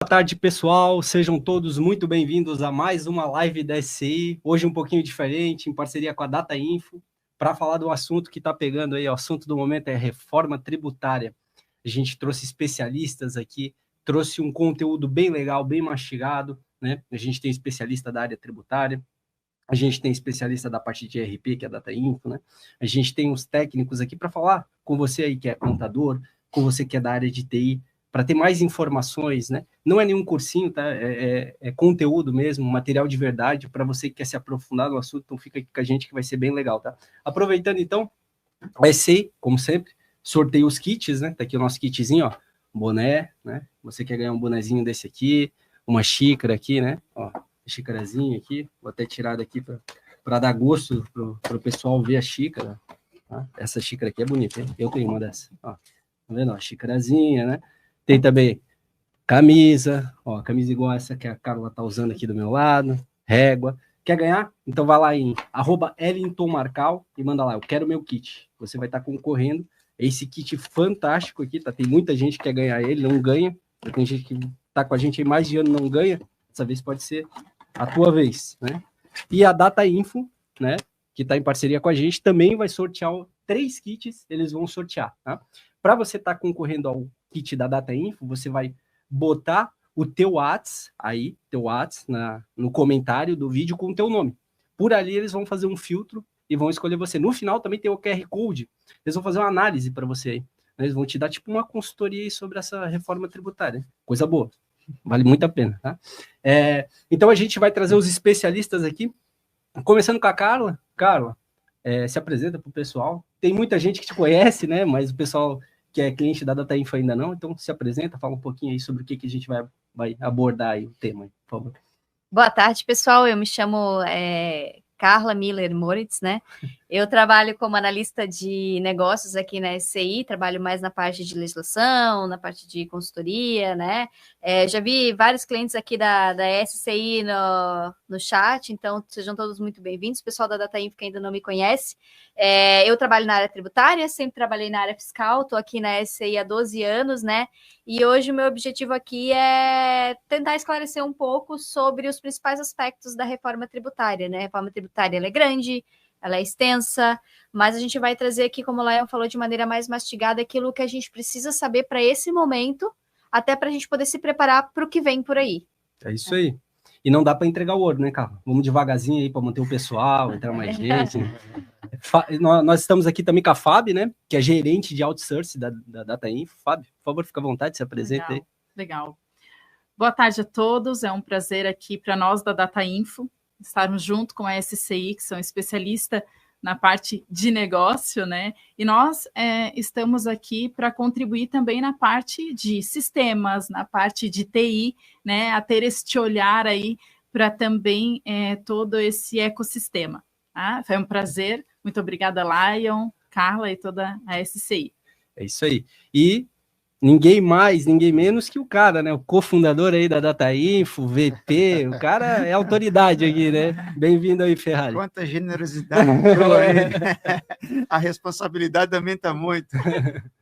Boa tarde, pessoal. Sejam todos muito bem-vindos a mais uma live da SCI. Hoje um pouquinho diferente, em parceria com a Data Info, para falar do assunto que está pegando aí. O assunto do momento é reforma tributária. A gente trouxe especialistas aqui, trouxe um conteúdo bem legal, bem mastigado, né? A gente tem especialista da área tributária, a gente tem especialista da parte de ERP, que é a Data Info, né? A gente tem uns técnicos aqui para falar com você aí que é contador, com você que é da área de TI, para ter mais informações, né? Não é nenhum cursinho, tá? É conteúdo mesmo, material de verdade, para você que quer se aprofundar no assunto, então fica aqui com a gente que vai ser bem legal, tá? Aproveitando então, vai ser, como sempre, sorteio os kits, né? Tá aqui o nosso kitzinho, ó, boné, né? Você quer ganhar um bonezinho desse aqui, uma xícara aqui, né? Ó, xícarazinha aqui, vou até tirar daqui para dar gosto pro pessoal ver a xícara, tá? Essa xícara aqui é bonita, hein? Eu tenho uma dessa, ó. Tá vendo? Ó, xícarazinha, né? Tem também camisa, ó, camisa igual essa que a Carla tá usando aqui do meu lado, régua. Quer ganhar? Então vai lá em @ellingtonmarcal e manda lá, eu quero meu kit. Você vai estar concorrendo a esse kit fantástico aqui, tá? Tem muita gente que quer ganhar ele, não ganha. Tem gente que tá com a gente aí mais de ano, não ganha. Dessa vez pode ser a tua vez, né? E a Data Info, né, que está em parceria com a gente, também vai sortear 3 kits, eles vão sortear, tá? Para você estar concorrendo ao kit da Data Info, você vai botar o teu WhatsApp aí, no comentário do vídeo com o teu nome. Por ali eles vão fazer um filtro e vão escolher você. No final também tem o QR Code, eles vão fazer uma análise para você aí. Eles vão te dar tipo uma consultoria aí sobre essa reforma tributária. Coisa boa. Vale muito a pena, tá? Então a gente vai trazer os especialistas aqui, começando com a Carla. Carla, se apresenta para o pessoal. Tem muita gente que te conhece, né? Mas o pessoal que é cliente da Data Info ainda não. Então se apresenta, fala um pouquinho aí sobre o que a gente vai abordar aí o tema, por favor. Boa tarde, pessoal. Eu me chamo Carla Miller Moritz, né? Eu trabalho como analista de negócios aqui na SCI, trabalho mais na parte de legislação, na parte de consultoria, né? Já vi vários clientes aqui da SCI no chat, então sejam todos muito bem-vindos. O pessoal da Data Info que ainda não me conhece, eu trabalho na área tributária, sempre trabalhei na área fiscal, estou aqui na SCI há 12 anos, né? E hoje o meu objetivo aqui é tentar esclarecer um pouco sobre os principais aspectos da reforma tributária, né? A reforma tributária ela é grande, ela é extensa, mas a gente vai trazer aqui, como o Lion falou, de maneira mais mastigada, aquilo que a gente precisa saber para esse momento, até para a gente poder se preparar para o que vem por aí. É isso aí. E não dá para entregar o ouro, né, Carla? Vamos devagarzinho aí para manter o pessoal, entrar mais gente. Né? Nós estamos aqui também com a Fábio, né? Que é gerente de outsourcing da Data Info. Fábio, por favor, fica à vontade, se apresenta aí. Legal. Boa tarde a todos. É um prazer aqui para nós da Data Info estarmos junto com a SCI, que são especialistas na parte de negócio, né? E nós estamos aqui para contribuir também na parte de sistemas, na parte de TI, né? A ter este olhar aí para também todo esse ecossistema. Tá? Foi um prazer. Muito obrigada, Lion, Carla e toda a SCI. É isso aí. E ninguém mais, ninguém menos que o cara, né? O cofundador aí da Data Info, VP, o cara é autoridade aqui, né? Bem-vindo aí, Ferrari. Quanta generosidade aí. A responsabilidade aumenta muito.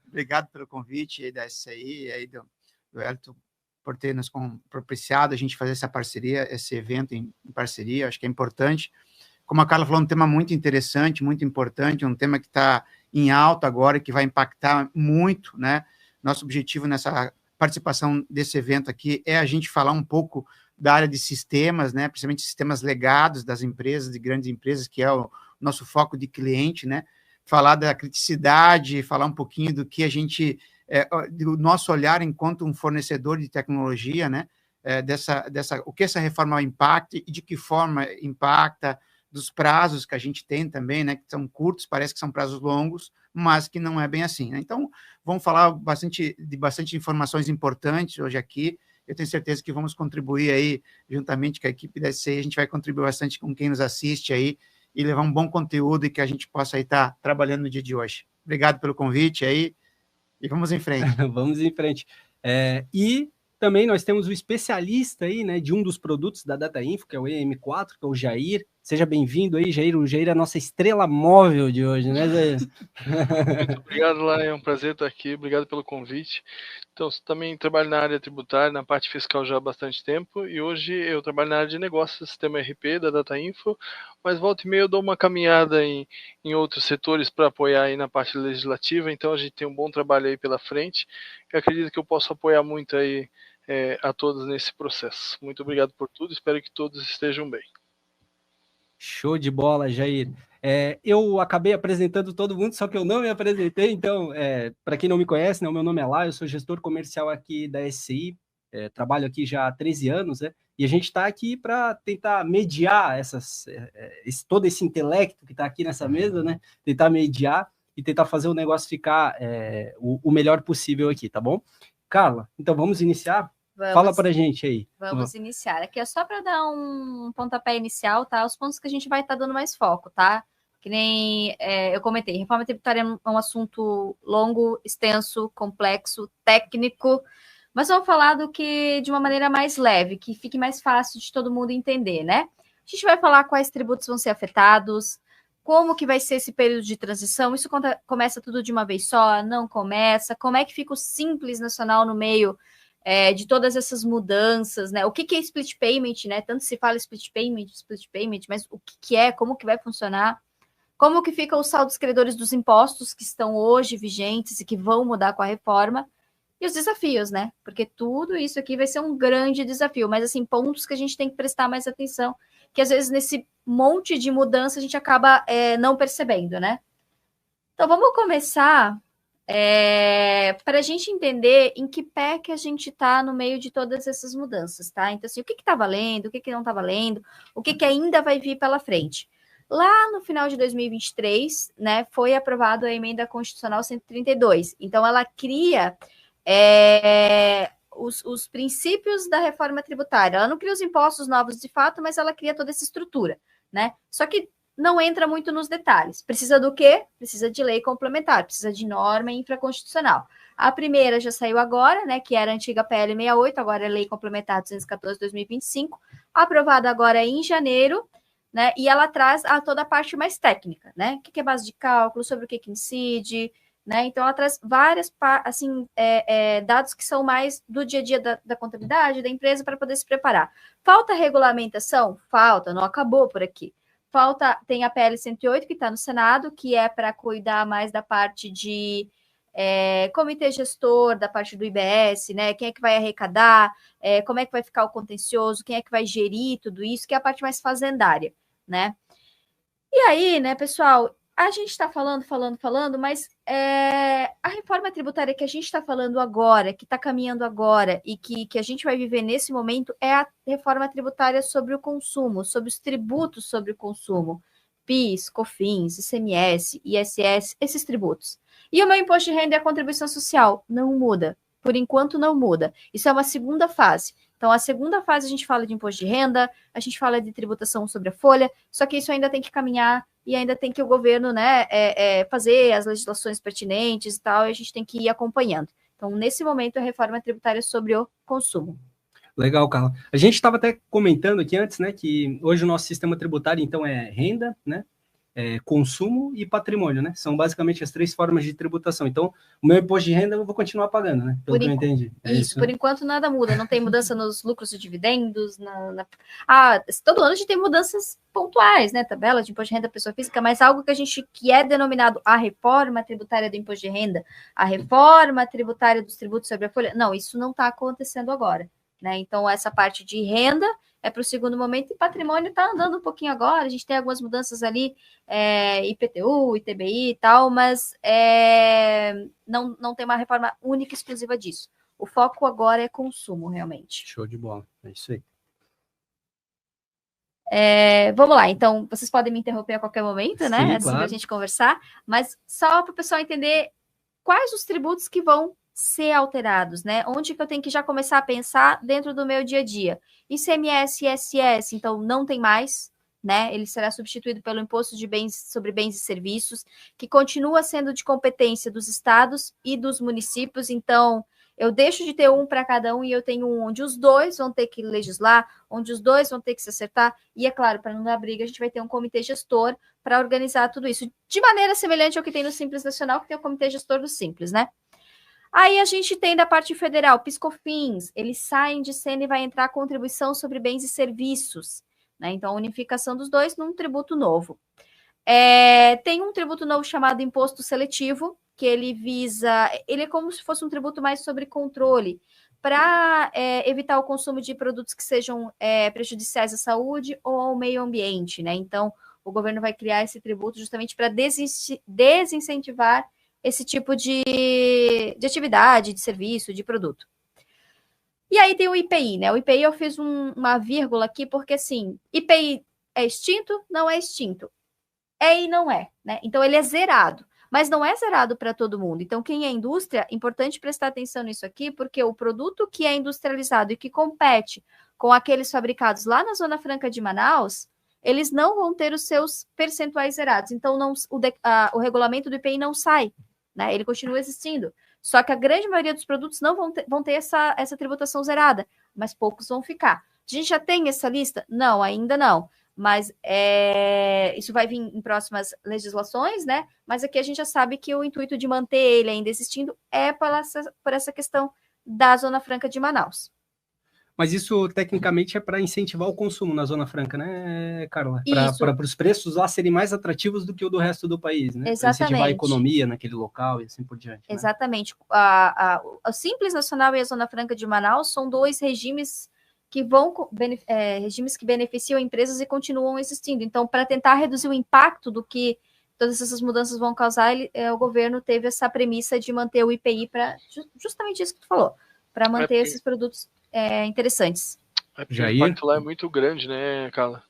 Obrigado pelo convite aí da SCI, aí do Elton, por ter nos propiciado a gente fazer essa parceria, esse evento em parceria, acho que é importante. Como a Carla falou, um tema muito interessante, muito importante, um tema que está em alta agora e que vai impactar muito, né? Nosso objetivo nessa participação desse evento aqui é a gente falar um pouco da área de sistemas, né? Principalmente sistemas legados das empresas, de grandes empresas, que é o nosso foco de cliente, né? Falar da criticidade, falar um pouquinho do que a gente, do nosso olhar enquanto um fornecedor de tecnologia, né? O que essa reforma impacta e de que forma impacta, dos prazos que a gente tem também, né, que são curtos, parece que são prazos longos, mas que não é bem assim, né? Então, vamos falar de bastante informações importantes hoje aqui. Eu tenho certeza que vamos contribuir aí, juntamente com a equipe da SCI, a gente vai contribuir bastante com quem nos assiste aí e levar um bom conteúdo e que a gente possa aí estar trabalhando no dia de hoje. Obrigado pelo convite aí e vamos em frente. Vamos em frente. E também nós temos o especialista aí, né, de um dos produtos da Data Info, que é o EM4, que é o Jair. Seja bem-vindo aí, Jair. O Jair é a nossa estrela móvel de hoje, né, Jair? Muito obrigado, lá. É um prazer estar aqui. Obrigado pelo convite. Então, também trabalho na área tributária, na parte fiscal já há bastante tempo, e hoje eu trabalho na área de negócios, sistema RP da DataInfo, mas volta e meia eu dou uma caminhada em outros setores para apoiar aí na parte legislativa, então a gente tem um bom trabalho aí pela frente, e acredito que eu posso apoiar muito aí a todos nesse processo. Muito obrigado por tudo, espero que todos estejam bem. Show de bola, Jair. Eu acabei apresentando todo mundo, só que eu não me apresentei, então, para quem não me conhece, né, o meu nome é Lá, eu sou gestor comercial aqui da SCI, trabalho aqui já há 13 anos, né, e a gente está aqui para tentar mediar todo esse intelecto que está aqui nessa mesa, né, tentar mediar e tentar fazer o negócio ficar o melhor possível aqui, tá bom? Carla, então vamos iniciar? Fala para a gente aí. Vamos iniciar. Aqui é só para dar um pontapé inicial, tá? Os pontos que a gente vai estar dando mais foco, tá? Que nem eu comentei, reforma tributária é um assunto longo, extenso, complexo, técnico, mas vamos falar do que de uma maneira mais leve, que fique mais fácil de todo mundo entender, né? A gente vai falar quais tributos vão ser afetados, como que vai ser esse período de transição, isso começa tudo de uma vez só, não começa, como é que fica o Simples Nacional no meio de todas essas mudanças, né? O que é split payment, né? Tanto se fala split payment, mas o que é, como que vai funcionar, como que ficam os saldos credores dos impostos que estão hoje vigentes e que vão mudar com a reforma, e os desafios, né? Porque tudo isso aqui vai ser um grande desafio, mas assim, pontos que a gente tem que prestar mais atenção, que às vezes nesse monte de mudança a gente acaba não percebendo, né? Então vamos começar para a gente entender em que pé que a gente está no meio de todas essas mudanças, tá? Então, assim, o que está valendo, o que não está valendo, o que ainda vai vir pela frente. Lá no final de 2023, né, foi aprovada a emenda constitucional 132. Então, ela cria os princípios da reforma tributária. Ela não cria os impostos novos de fato, mas ela cria toda essa estrutura, né? Só que não entra muito nos detalhes. Precisa do quê? Precisa de lei complementar, precisa de norma infraconstitucional. A primeira já saiu agora, né, que era a antiga PL 68, agora é Lei Complementar 214/2025, aprovada agora em janeiro, né, e ela traz toda a parte mais técnica, né, o que é base de cálculo, sobre o que incide, né, então ela traz várias, assim, dados que são mais do dia a dia da contabilidade, da empresa, para poder se preparar. Falta regulamentação? Falta, não acabou por aqui. Tem a PL 108, que está no Senado, que é para cuidar mais da parte de comitê gestor, da parte do IBS, né? Quem é que vai arrecadar, como é que vai ficar o contencioso, quem é que vai gerir tudo isso, que é a parte mais fazendária, né? E aí, né, pessoal, a gente está falando, mas a reforma tributária que a gente está falando agora, que está caminhando agora e que a gente vai viver nesse momento é a reforma tributária sobre o consumo, sobre os tributos sobre o consumo, PIS, COFINS, ICMS, ISS, esses tributos. E o meu imposto de renda e a contribuição social não muda, por enquanto não muda. Isso é uma segunda fase. Então, a segunda fase a gente fala de imposto de renda, a gente fala de tributação sobre a folha, só que isso ainda tem que caminhar e ainda tem que o governo, né, fazer as legislações pertinentes e tal, e a gente tem que ir acompanhando. Então, nesse momento, a reforma tributária sobre o consumo. Legal, Carla. A gente estava até comentando aqui antes, né, que hoje o nosso sistema tributário, então, é renda, né, consumo e patrimônio, né? São basicamente as três formas de tributação. Então, o meu imposto de renda eu vou continuar pagando, né? Pelo que eu entendi. Isso, por enquanto nada muda. Não tem mudança nos lucros e dividendos. Todo ano a gente tem mudanças pontuais, né? Tabela de imposto de renda pessoa física, mas algo que é denominado a reforma tributária do imposto de renda, a reforma tributária dos tributos sobre a folha. Não, isso não está acontecendo agora, né? Então, essa parte de renda é para o segundo momento, e patrimônio está andando um pouquinho agora, a gente tem algumas mudanças ali, IPTU, ITBI e tal, mas não tem uma reforma única e exclusiva disso. O foco agora é consumo, realmente. Show de bola, é isso aí. Vamos lá, então, vocês podem me interromper a qualquer momento, né? Sim, assim, claro. Para a gente conversar, mas só para o pessoal entender quais os tributos que vão ser alterados, né? Onde que eu tenho que já começar a pensar dentro do meu dia a dia. ICMS e ISS, então, não tem mais, né? Ele será substituído pelo imposto de bens sobre bens e serviços, que continua sendo de competência dos estados e dos municípios. Então, eu deixo de ter um para cada um e eu tenho um onde os dois vão ter que legislar, onde os dois vão ter que se acertar. E, é claro, para não dar briga, a gente vai ter um comitê gestor para organizar tudo isso. De maneira semelhante ao que tem no Simples Nacional, que tem o comitê gestor do Simples, né? Aí a gente tem da parte federal, PiscoFins, eles saem de cena e vai entrar a contribuição sobre bens e serviços, né? Então, a unificação dos dois num tributo novo. Tem um tributo novo chamado Imposto Seletivo, que ele visa... Ele é como se fosse um tributo mais sobre controle, para evitar o consumo de produtos que sejam prejudiciais à saúde ou ao meio ambiente, né? Então, o governo vai criar esse tributo justamente para desincentivar esse tipo de atividade, de serviço, de produto. E aí tem o IPI, né? O IPI eu fiz uma vírgula aqui, porque assim, IPI é extinto? Não é extinto. É e não é, né? Então ele é zerado, mas não é zerado para todo mundo. Então quem é indústria, importante prestar atenção nisso aqui, porque o produto que é industrializado e que compete com aqueles fabricados lá na Zona Franca de Manaus, eles não vão ter os seus percentuais zerados. Então o regulamento do IPI não sai, né? Ele continua existindo. Só que a grande maioria dos produtos não vão ter essa tributação zerada, mas poucos vão ficar. A gente já tem essa lista? Não, ainda não. Mas isso vai vir em próximas legislações, né? Mas aqui a gente já sabe que o intuito de manter ele ainda existindo é por essa questão da Zona Franca de Manaus. Mas isso, tecnicamente, é para incentivar o consumo na Zona Franca, né, Carla? Para os preços lá serem mais atrativos do que o do resto do país, né? Exatamente. Para incentivar a economia naquele local e assim por diante. Né? Exatamente. O Simples Nacional e a Zona Franca de Manaus são dois regimes que regimes que beneficiam empresas e continuam existindo. Então, para tentar reduzir o impacto do que todas essas mudanças vão causar, o governo teve essa premissa de manter o IPI para justamente isso que tu falou, para manter esses produtos interessantes. Porque o impacto lá é muito grande, né, Carla?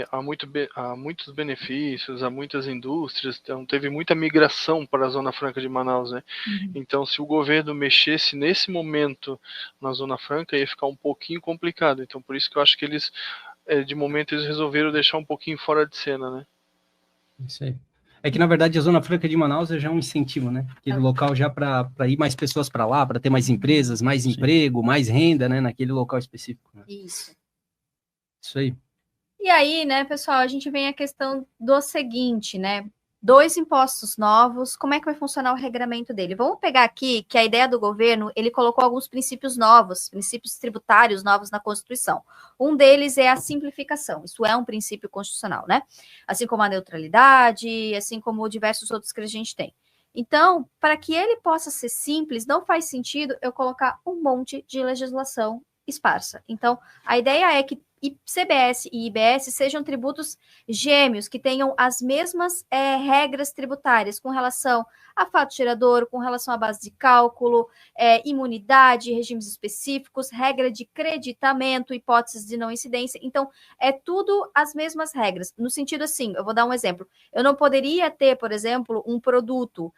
Há muitos benefícios, há muitas indústrias, então teve muita migração para a Zona Franca de Manaus, né? Uhum. Então, se o governo mexesse nesse momento na Zona Franca, ia ficar um pouquinho complicado. Então, por isso que eu acho que eles, de momento, eles resolveram deixar um pouquinho fora de cena, né? Isso aí. É que, na verdade, a Zona Franca de Manaus é já um incentivo, né? Aquele local já para ir mais pessoas para lá, para ter mais empresas, mais emprego, mais renda, né? Naquele local específico. Né? Isso aí. E aí, né, pessoal, a gente vem a questão do seguinte, né? 2 impostos novos, como é que vai funcionar o regramento dele? Vamos pegar aqui que a ideia do governo, ele colocou alguns princípios novos, princípios tributários novos na Constituição. Um deles é a simplificação, isso é um princípio constitucional, né? Assim como a neutralidade, assim como diversos outros que a gente tem. Então, para que ele possa ser simples, não faz sentido eu colocar um monte de legislação esparsa. Então, a ideia é que CBS e IBS sejam tributos gêmeos, que tenham as mesmas regras tributárias com relação a fato gerador, com relação à base de cálculo, imunidade, regimes específicos, regra de creditamento, hipóteses de não incidência. Então, é tudo as mesmas regras. No sentido assim, eu vou dar um exemplo. Eu não poderia ter, por exemplo, um produto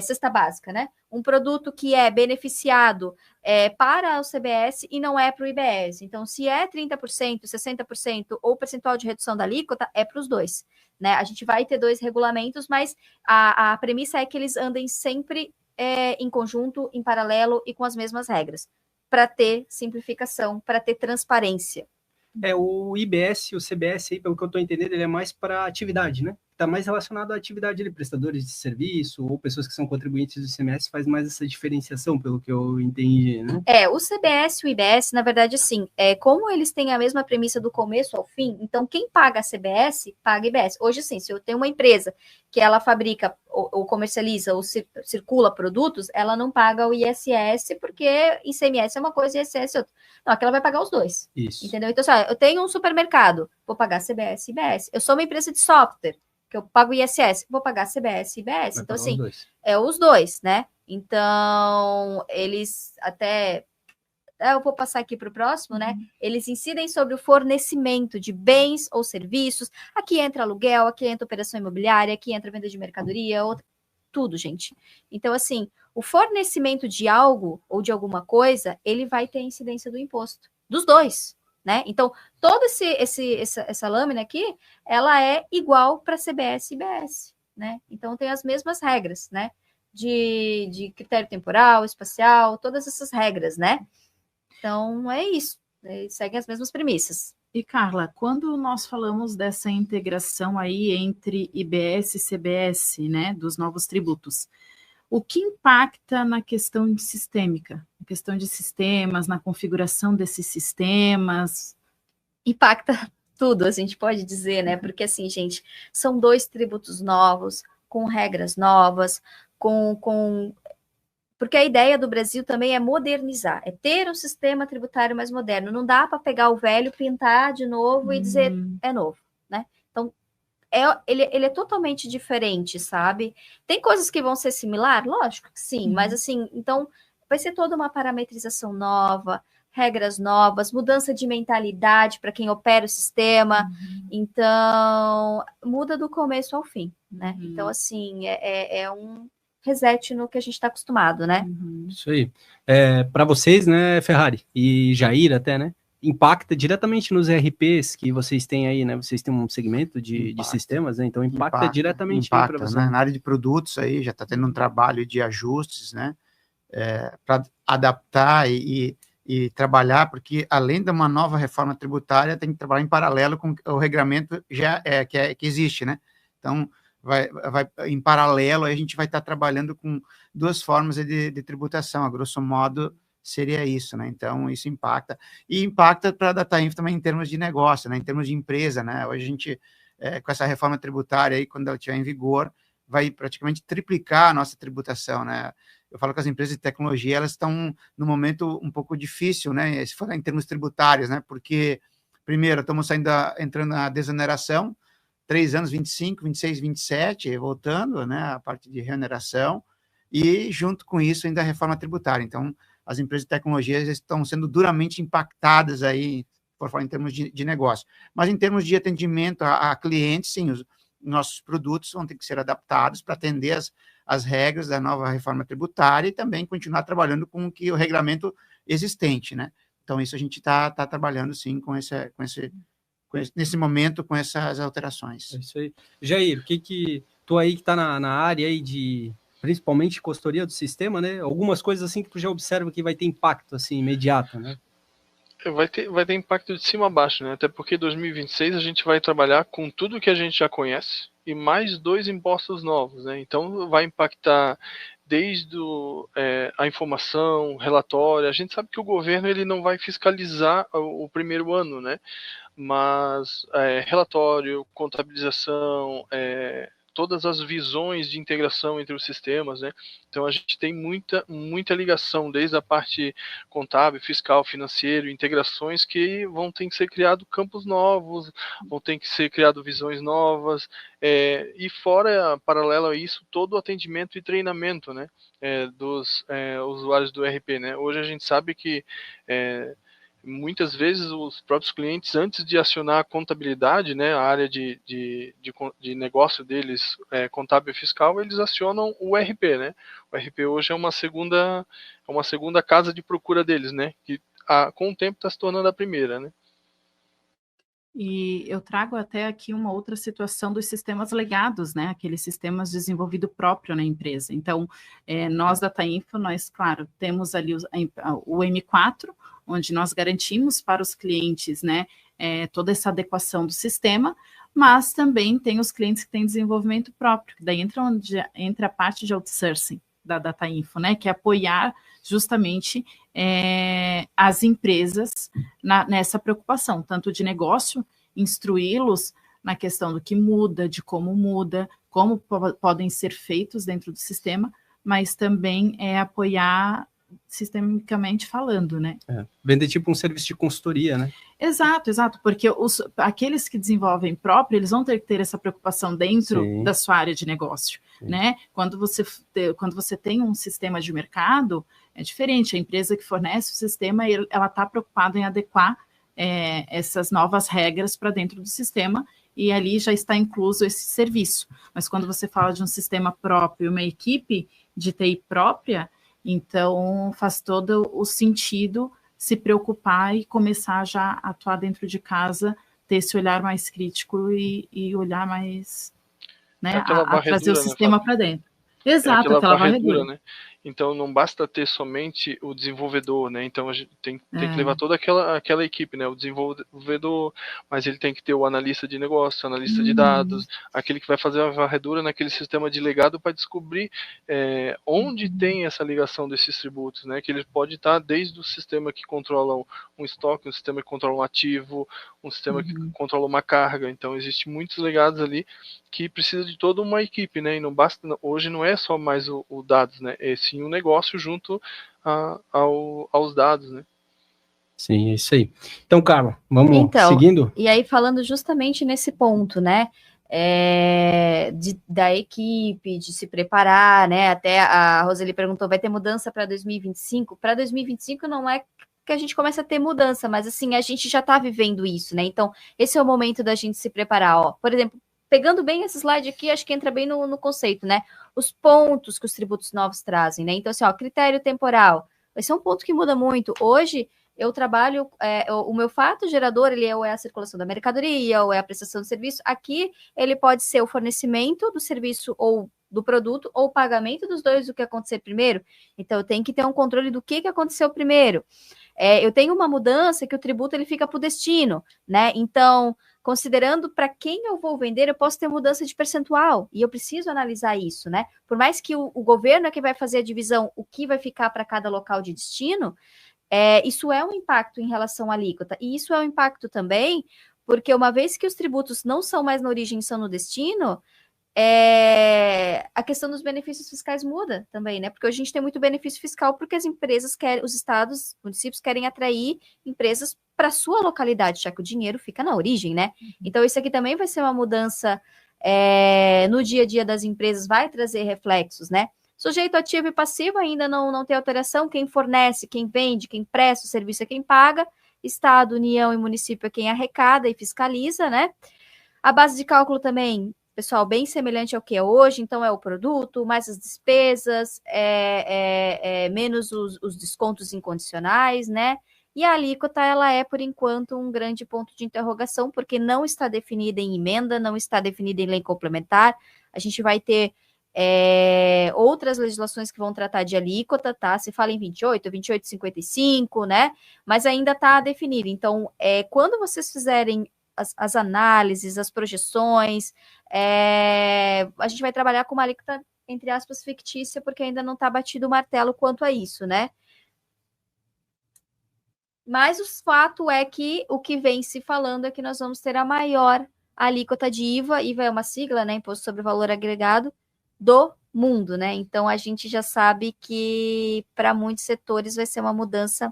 cesta básica, né? Um produto que é beneficiado para o CBS e não é para o IBS. Então, se é 30%, 60% ou percentual de redução da alíquota, é para os dois. Né? A gente vai ter 2 regulamentos, mas a premissa é que eles andem sempre em conjunto, em paralelo e com as mesmas regras, para ter simplificação, para ter transparência. O IBS, o CBS, aí, pelo que eu estou entendendo, ele é mais para atividade, né? Está mais relacionado à atividade de prestadores de serviço ou pessoas que são contribuintes do ICMS, faz mais essa diferenciação, pelo que eu entendi, né? O CBS e o IBS, na verdade, sim, como eles têm a mesma premissa do começo ao fim, então quem paga a CBS, paga a IBS. Hoje, sim, se eu tenho uma empresa que ela fabrica ou comercializa ou circula produtos, ela não paga o ISS, porque ICMS é uma coisa e ISS é outra. Não, aqui ela vai pagar os dois. Isso. Entendeu? Então, eu tenho um supermercado, vou pagar CBS e IBS. Eu sou uma empresa de software, que eu pago ISS, vou pagar CBS e IBS. Então, assim, os dois, né? Então, eles até... Eu vou passar aqui para o próximo, né? Eles incidem sobre o fornecimento de bens ou serviços. Aqui entra aluguel, aqui entra operação imobiliária, aqui entra venda de mercadoria, tudo, gente. Então, assim, o fornecimento de algo ou de alguma coisa, ele vai ter incidência do imposto. Dos dois, né? Então, toda essa lâmina aqui, ela é igual para CBS e IBS, né? Então, tem as mesmas regras, né? de critério temporal, espacial, todas essas regras, né? Então, é isso. Seguem as mesmas premissas. E, Carla, quando nós falamos dessa integração aí entre IBS e CBS, né, dos novos tributos, o que impacta na questão sistêmica, na questão de sistemas, na configuração desses sistemas? Impacta tudo, a gente pode dizer, né? Porque, assim, gente, são 2 tributos novos, com regras novas, porque a ideia do Brasil também é modernizar, é ter um sistema tributário mais moderno. Não dá para pegar o velho, pintar de novo e dizer é novo, né? Então, ele é totalmente diferente, sabe? Tem coisas que vão ser similar? Lógico que sim, mas assim, então vai ser toda uma parametrização nova, regras novas, mudança de mentalidade para quem opera o sistema. Então, muda do começo ao fim, né? Então, assim, é um reset no que a gente está acostumado, né? Isso aí. Para vocês, né, Ferrari e Jair até, né? Impacta diretamente nos ERPs que vocês têm aí, né? Vocês têm um segmento de sistemas, né? Então impacta diretamente para você. Né? Na área de produtos aí já está tendo um trabalho de ajustes, né? Para adaptar e trabalhar, porque além de uma nova reforma tributária, tem que trabalhar em paralelo com o regramento que existe, né? Então, vai em paralelo, a gente vai estar trabalhando com 2 formas de tributação, a grosso modo seria isso, né? Então, isso impacta. E impacta para a DataInfo também em termos de negócio, né? Em termos de empresa, né? Hoje a gente, com essa reforma tributária aí, quando ela estiver em vigor, vai praticamente triplicar a nossa tributação, né? Eu falo que as empresas de tecnologia, elas estão num momento um pouco difícil, né? Se for em termos tributários, né? Porque, primeiro, estamos entrando na desoneração, 3 anos, 25, 26, 27, voltando, né? A parte de reoneração, e junto com isso ainda a reforma tributária. Então, as empresas de tecnologia estão sendo duramente impactadas aí, por falar em termos de negócio. Mas em termos de atendimento a clientes, sim, os nossos produtos vão ter que ser adaptados para atender as regras da nova reforma tributária e também continuar trabalhando com o regramento existente, né? Então, isso a gente está trabalhando, sim, nesse momento, com essas alterações. É isso aí. Jair, tu aí que está na área aí de, principalmente, consultoria do sistema, né? Algumas coisas assim que tu já observa que vai ter impacto, assim, imediato, né? Vai ter impacto de cima a baixo, né? Até porque em 2026 a gente vai trabalhar com tudo que a gente já conhece e mais 2 impostos novos, né? Então vai impactar desde a informação, relatório. A gente sabe que o governo ele não vai fiscalizar o primeiro ano, né? Mas relatório, contabilização, todas as visões de integração entre os sistemas, né? Então a gente tem muita ligação, desde a parte contábil, fiscal, financeiro, integrações que vão ter que ser criados campos novos, vão ter que ser criadas visões novas, e fora, paralelo a isso, todo o atendimento e treinamento, né? Dos usuários do ERP, né? Hoje a gente sabe que muitas vezes os próprios clientes, antes de acionar a contabilidade, né, a área de negócio deles, contábil e fiscal, eles acionam o ERP, né? O ERP hoje é uma segunda casa de procura deles, né? Que com o tempo está se tornando a primeira, né? E eu trago até aqui uma outra situação dos sistemas legados, né? Aqueles sistemas desenvolvidos próprio na empresa. Então, nós da DataInfo, nós, claro, temos ali o M4, onde nós garantimos para os clientes, né, toda essa adequação do sistema, mas também tem os clientes que têm desenvolvimento próprio, daí entra a parte de outsourcing da DataInfo, né, que é apoiar justamente as empresas nessa preocupação, tanto de negócio, instruí-los na questão do que muda, de como podem ser feitos dentro do sistema, mas também apoiar sistemicamente falando, né? Vender tipo um serviço de consultoria, né? Exato, porque aqueles que desenvolvem próprio, eles vão ter que ter essa preocupação dentro da sua área de negócio, né? Quando você tem um sistema de mercado, é diferente, a empresa que fornece o sistema, ela está preocupada em adequar essas novas regras para dentro do sistema, e ali já está incluso esse serviço. Mas quando você fala de um sistema próprio, uma equipe de TI própria, então faz todo o sentido se preocupar e começar já a atuar dentro de casa, ter esse olhar mais crítico e olhar mais, né, a trazer o sistema para dentro. Exato, aquela varredura. né? Então não basta ter somente o desenvolvedor, né? Então a gente tem que levar toda aquela equipe, né? O desenvolvedor, mas ele tem que ter o analista de negócio, o analista de dados, aquele que vai fazer a varredura naquele sistema de legado para descobrir onde tem essa ligação desses tributos, né? Que ele pode estar desde o sistema que controla um estoque, um sistema que controla um ativo, um sistema que controla uma carga. Então existem muitos legados ali que precisa de toda uma equipe, né? E não basta, hoje não é só mais o dados, né? É sim um negócio junto aos dados, né? Sim, é isso aí. Então, Carla, vamos seguindo? E aí, falando justamente nesse ponto, né? Da equipe, de se preparar, né? Até a Roseli perguntou, vai ter mudança para 2025? Para 2025 não é que a gente comece a ter mudança, mas assim, a gente já está vivendo isso, né? Então, esse é o momento da gente se preparar, ó. Por exemplo, pegando bem esse slide aqui, acho que entra bem no conceito, né? Os pontos que os tributos novos trazem, né? Então, assim, ó, critério temporal, vai ser um ponto que muda muito. Hoje, eu trabalho, o meu fato gerador, ele é a circulação da mercadoria, ou é a prestação de serviço. Aqui, ele pode ser o fornecimento do serviço ou do produto, ou o pagamento dos dois, do que acontecer primeiro. Então, eu tenho que ter um controle do que aconteceu primeiro. Eu tenho uma mudança que o tributo, ele fica para o destino, né? Então, considerando para quem eu vou vender, eu posso ter mudança de percentual, e eu preciso analisar isso, né? Por mais que o governo é que vai fazer a divisão, o que vai ficar para cada local de destino, isso é um impacto em relação à alíquota, e isso é um impacto também, porque uma vez que os tributos não são mais na origem, são no destino, a questão dos benefícios fiscais muda também, né? Porque hoje a gente tem muito benefício fiscal porque as empresas querem, os estados, municípios querem atrair empresas para sua localidade, já que o dinheiro fica na origem, né? Então, isso aqui também vai ser uma mudança no dia a dia das empresas, vai trazer reflexos, né? Sujeito ativo e passivo ainda não tem alteração, quem fornece, quem vende, quem presta o serviço é quem paga, Estado, União e município é quem arrecada e fiscaliza, né? A base de cálculo também, pessoal, bem semelhante ao que é hoje, então é o produto, mais as despesas, menos os descontos incondicionais, né? E a alíquota, ela é, por enquanto, um grande ponto de interrogação, porque não está definida em emenda, não está definida em lei complementar. A gente vai ter outras legislações que vão tratar de alíquota, tá? Se fala em 28, 28,55, né? Mas ainda está definido. Então, quando vocês fizerem as análises, as projeções, a gente vai trabalhar com uma alíquota, entre aspas, fictícia, porque ainda não está batido o martelo quanto a isso, né? Mas o fato é que o que vem se falando é que nós vamos ter a maior alíquota de IVA, IVA é uma sigla, né, Imposto sobre o Valor Agregado, do mundo, né? Então, a gente já sabe que para muitos setores vai ser uma mudança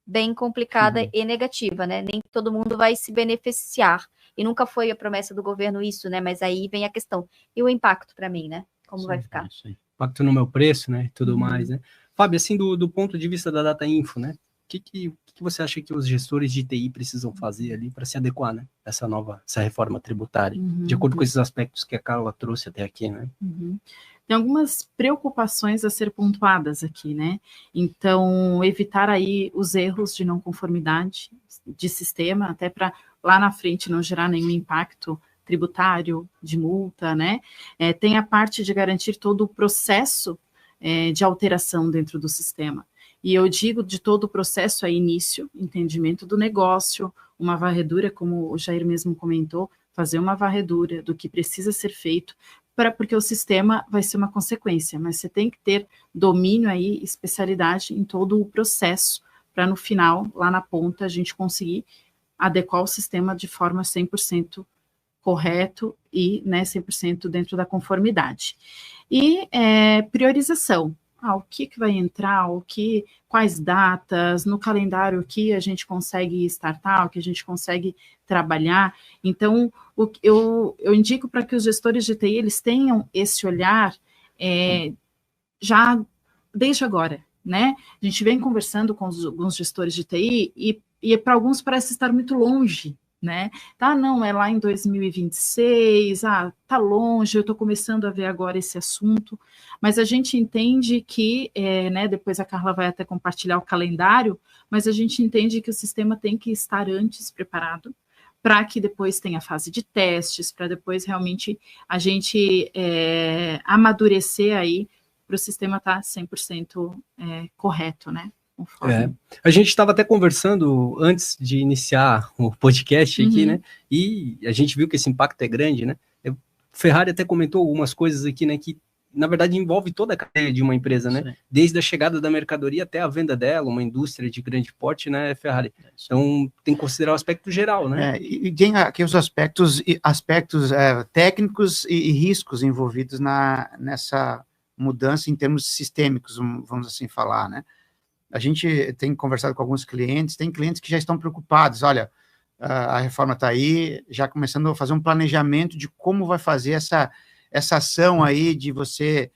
bem complicada e negativa, né? Nem todo mundo vai se beneficiar. E nunca foi a promessa do governo isso, né? Mas aí vem a questão. E o impacto para mim, né? Como vai ficar? Impacto no meu preço, né? Tudo mais, né? Fábio, assim, do ponto de vista da Data Info, né? O que você acha que os gestores de TI precisam fazer ali para se adequar, né? Essa reforma tributária, de acordo com esses aspectos que a Carla trouxe até aqui, né? Tem algumas preocupações a ser pontuadas aqui, né? Então, evitar aí os erros de não conformidade de sistema, até para lá na frente não gerar nenhum impacto tributário, de multa, né? Tem a parte de garantir todo o processo de alteração dentro do sistema. E eu digo de todo o processo início, entendimento do negócio, uma varredura, como o Jair mesmo comentou, fazer uma varredura do que precisa ser feito, porque o sistema vai ser uma consequência, mas você tem que ter domínio aí, especialidade em todo o processo, para no final, lá na ponta, a gente conseguir adequar o sistema de forma 100% correto e, né, 100% dentro da conformidade. E priorização. O que vai entrar, quais datas, no calendário o que a gente consegue startar, o que a gente consegue trabalhar. Então, eu indico para que os gestores de TI, eles tenham esse olhar já desde agora, né? A gente vem conversando com alguns gestores de TI e para alguns parece estar muito longe, né? Não, é lá em 2026, tá longe, eu estou começando a ver agora esse assunto, mas a gente entende que, né, depois a Carla vai até compartilhar o calendário, mas a gente entende que o sistema tem que estar antes preparado para que depois tenha a fase de testes, para depois realmente a gente amadurecer aí para o sistema estar 100% correto, né? A gente estava até conversando antes de iniciar o podcast aqui, né? E a gente viu que esse impacto é grande, né? O Ferrari até comentou algumas coisas aqui, né? Que na verdade envolve toda a cadeia de uma empresa, né? Sim. Desde a chegada da mercadoria até a venda dela, uma indústria de grande porte, né, Ferrari? Então tem que considerar o aspecto geral, né? E tem aqui os aspectos técnicos e riscos envolvidos nessa mudança em termos sistêmicos, vamos assim falar, né? A gente tem conversado com alguns clientes, tem clientes que já estão preocupados, olha, a reforma está aí, já começando a fazer um planejamento de como vai fazer essa ação aí de você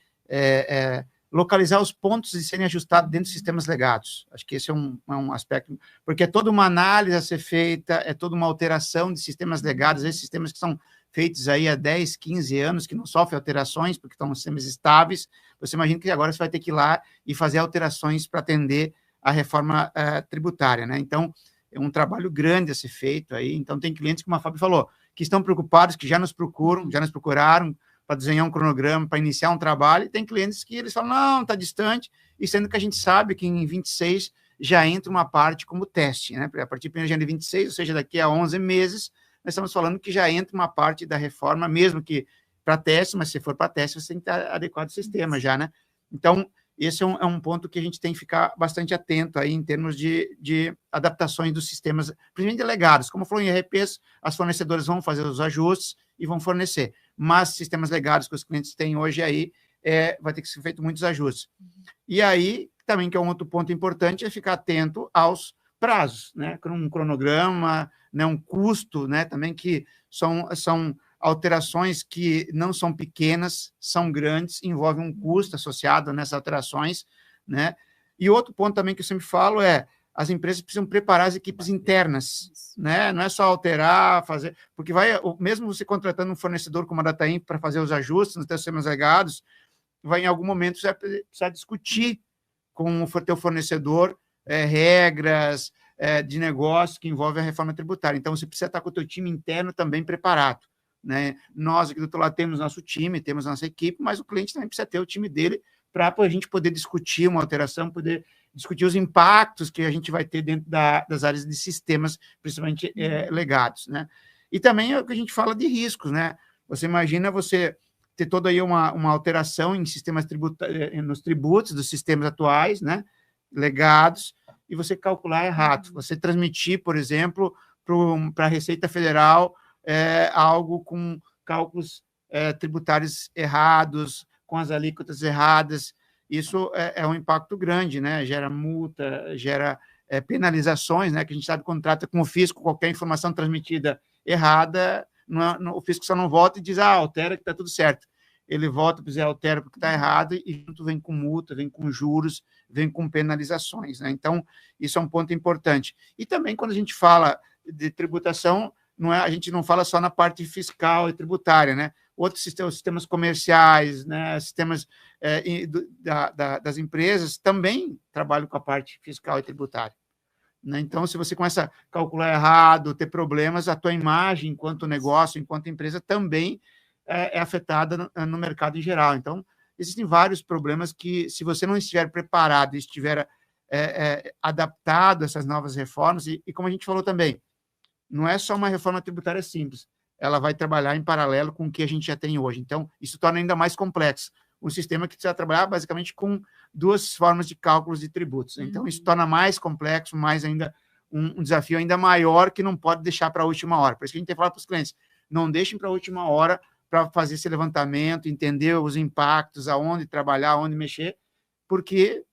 localizar os pontos e serem ajustados dentro de sistemas legados. Acho que esse é um aspecto, porque é toda uma análise a ser feita, é toda uma alteração de sistemas legados, esses sistemas que são feitos aí há 10, 15 anos, que não sofrem alterações, porque estão sistemas estáveis. Você imagina que agora você vai ter que ir lá e fazer alterações para atender a reforma tributária, né? Então, é um trabalho grande a ser feito aí. Então, tem clientes, como a Fábio falou, que estão preocupados, que já nos procuraram para desenhar um cronograma, para iniciar um trabalho, e tem clientes que eles falam, não, está distante, e sendo que a gente sabe que em 26 já entra uma parte como teste, né? A partir de 1 de janeiro de 26, ou seja, daqui a 11 meses, nós estamos falando que já entra uma parte da reforma, mesmo que para teste, mas se for para teste, você tem que estar adequado ao sistema já, né? Então, esse é um ponto que a gente tem que ficar bastante atento aí em termos de adaptações dos sistemas, principalmente legados. Como falou em ERPs, as fornecedoras vão fazer os ajustes e vão fornecer. Mas sistemas legados que os clientes têm hoje aí, vai ter que ser feito muitos ajustes. E aí, também, que é um outro ponto importante, é ficar atento aos prazos, né? Um cronograma, né? Um custo, né? Também que são alterações que não são pequenas, são grandes, envolvem um custo associado nessas alterações, né? E outro ponto também que eu sempre falo as empresas precisam preparar as equipes internas, né? Não é só alterar, fazer, porque mesmo você contratando um fornecedor como a DataInfo para fazer os ajustes nos teus sistemas legados, vai em algum momento você vai precisar discutir com o teu fornecedor regras de negócio que envolvem a reforma tributária. Então, você precisa estar com o teu time interno também preparado, né? Nós aqui do outro lado temos nosso time, temos nossa equipe, mas o cliente também precisa ter o time dele para a gente poder discutir uma alteração, poder discutir os impactos que a gente vai ter dentro das áreas de sistemas, principalmente legados, né? E também é o que a gente fala de riscos, né? Você imagina você ter toda aí uma alteração em sistemas nos tributos dos sistemas atuais, né? Legados, e você calcular errado. Você transmitir, por exemplo, para a Receita Federal algo com cálculos tributários errados, com as alíquotas erradas, isso é um impacto grande, né? Gera multa, gera penalizações, né? Que a gente sabe quando trata com o fisco, qualquer informação transmitida errada, o fisco só não volta e diz, altera que está tudo certo. Ele volta para dizer, altera porque está errado, e junto vem com multa, vem com juros, vem com penalizações, né? Então, isso é um ponto importante. E também, quando a gente fala de tributação, a gente não fala só na parte fiscal e tributária, né? Outros sistemas comerciais, né? Sistemas das empresas também trabalham com a parte fiscal e tributária, né? Então, se você começa a calcular errado, ter problemas, a tua imagem enquanto negócio, enquanto empresa, também é afetada no mercado em geral. Então, existem vários problemas que, se você não estiver preparado e estiver adaptado a essas novas reformas, e como a gente falou também, não é só uma reforma tributária simples, ela vai trabalhar em paralelo com o que a gente já tem hoje. Então, isso torna ainda mais complexo. Um sistema que precisa trabalhar basicamente com duas formas de cálculos de tributos. Então, isso torna mais complexo, mais ainda um desafio ainda maior que não pode deixar para a última hora. Por isso que a gente tem que falar para os clientes, não deixem para a última hora para fazer esse levantamento, entender os impactos, aonde trabalhar, aonde mexer, porque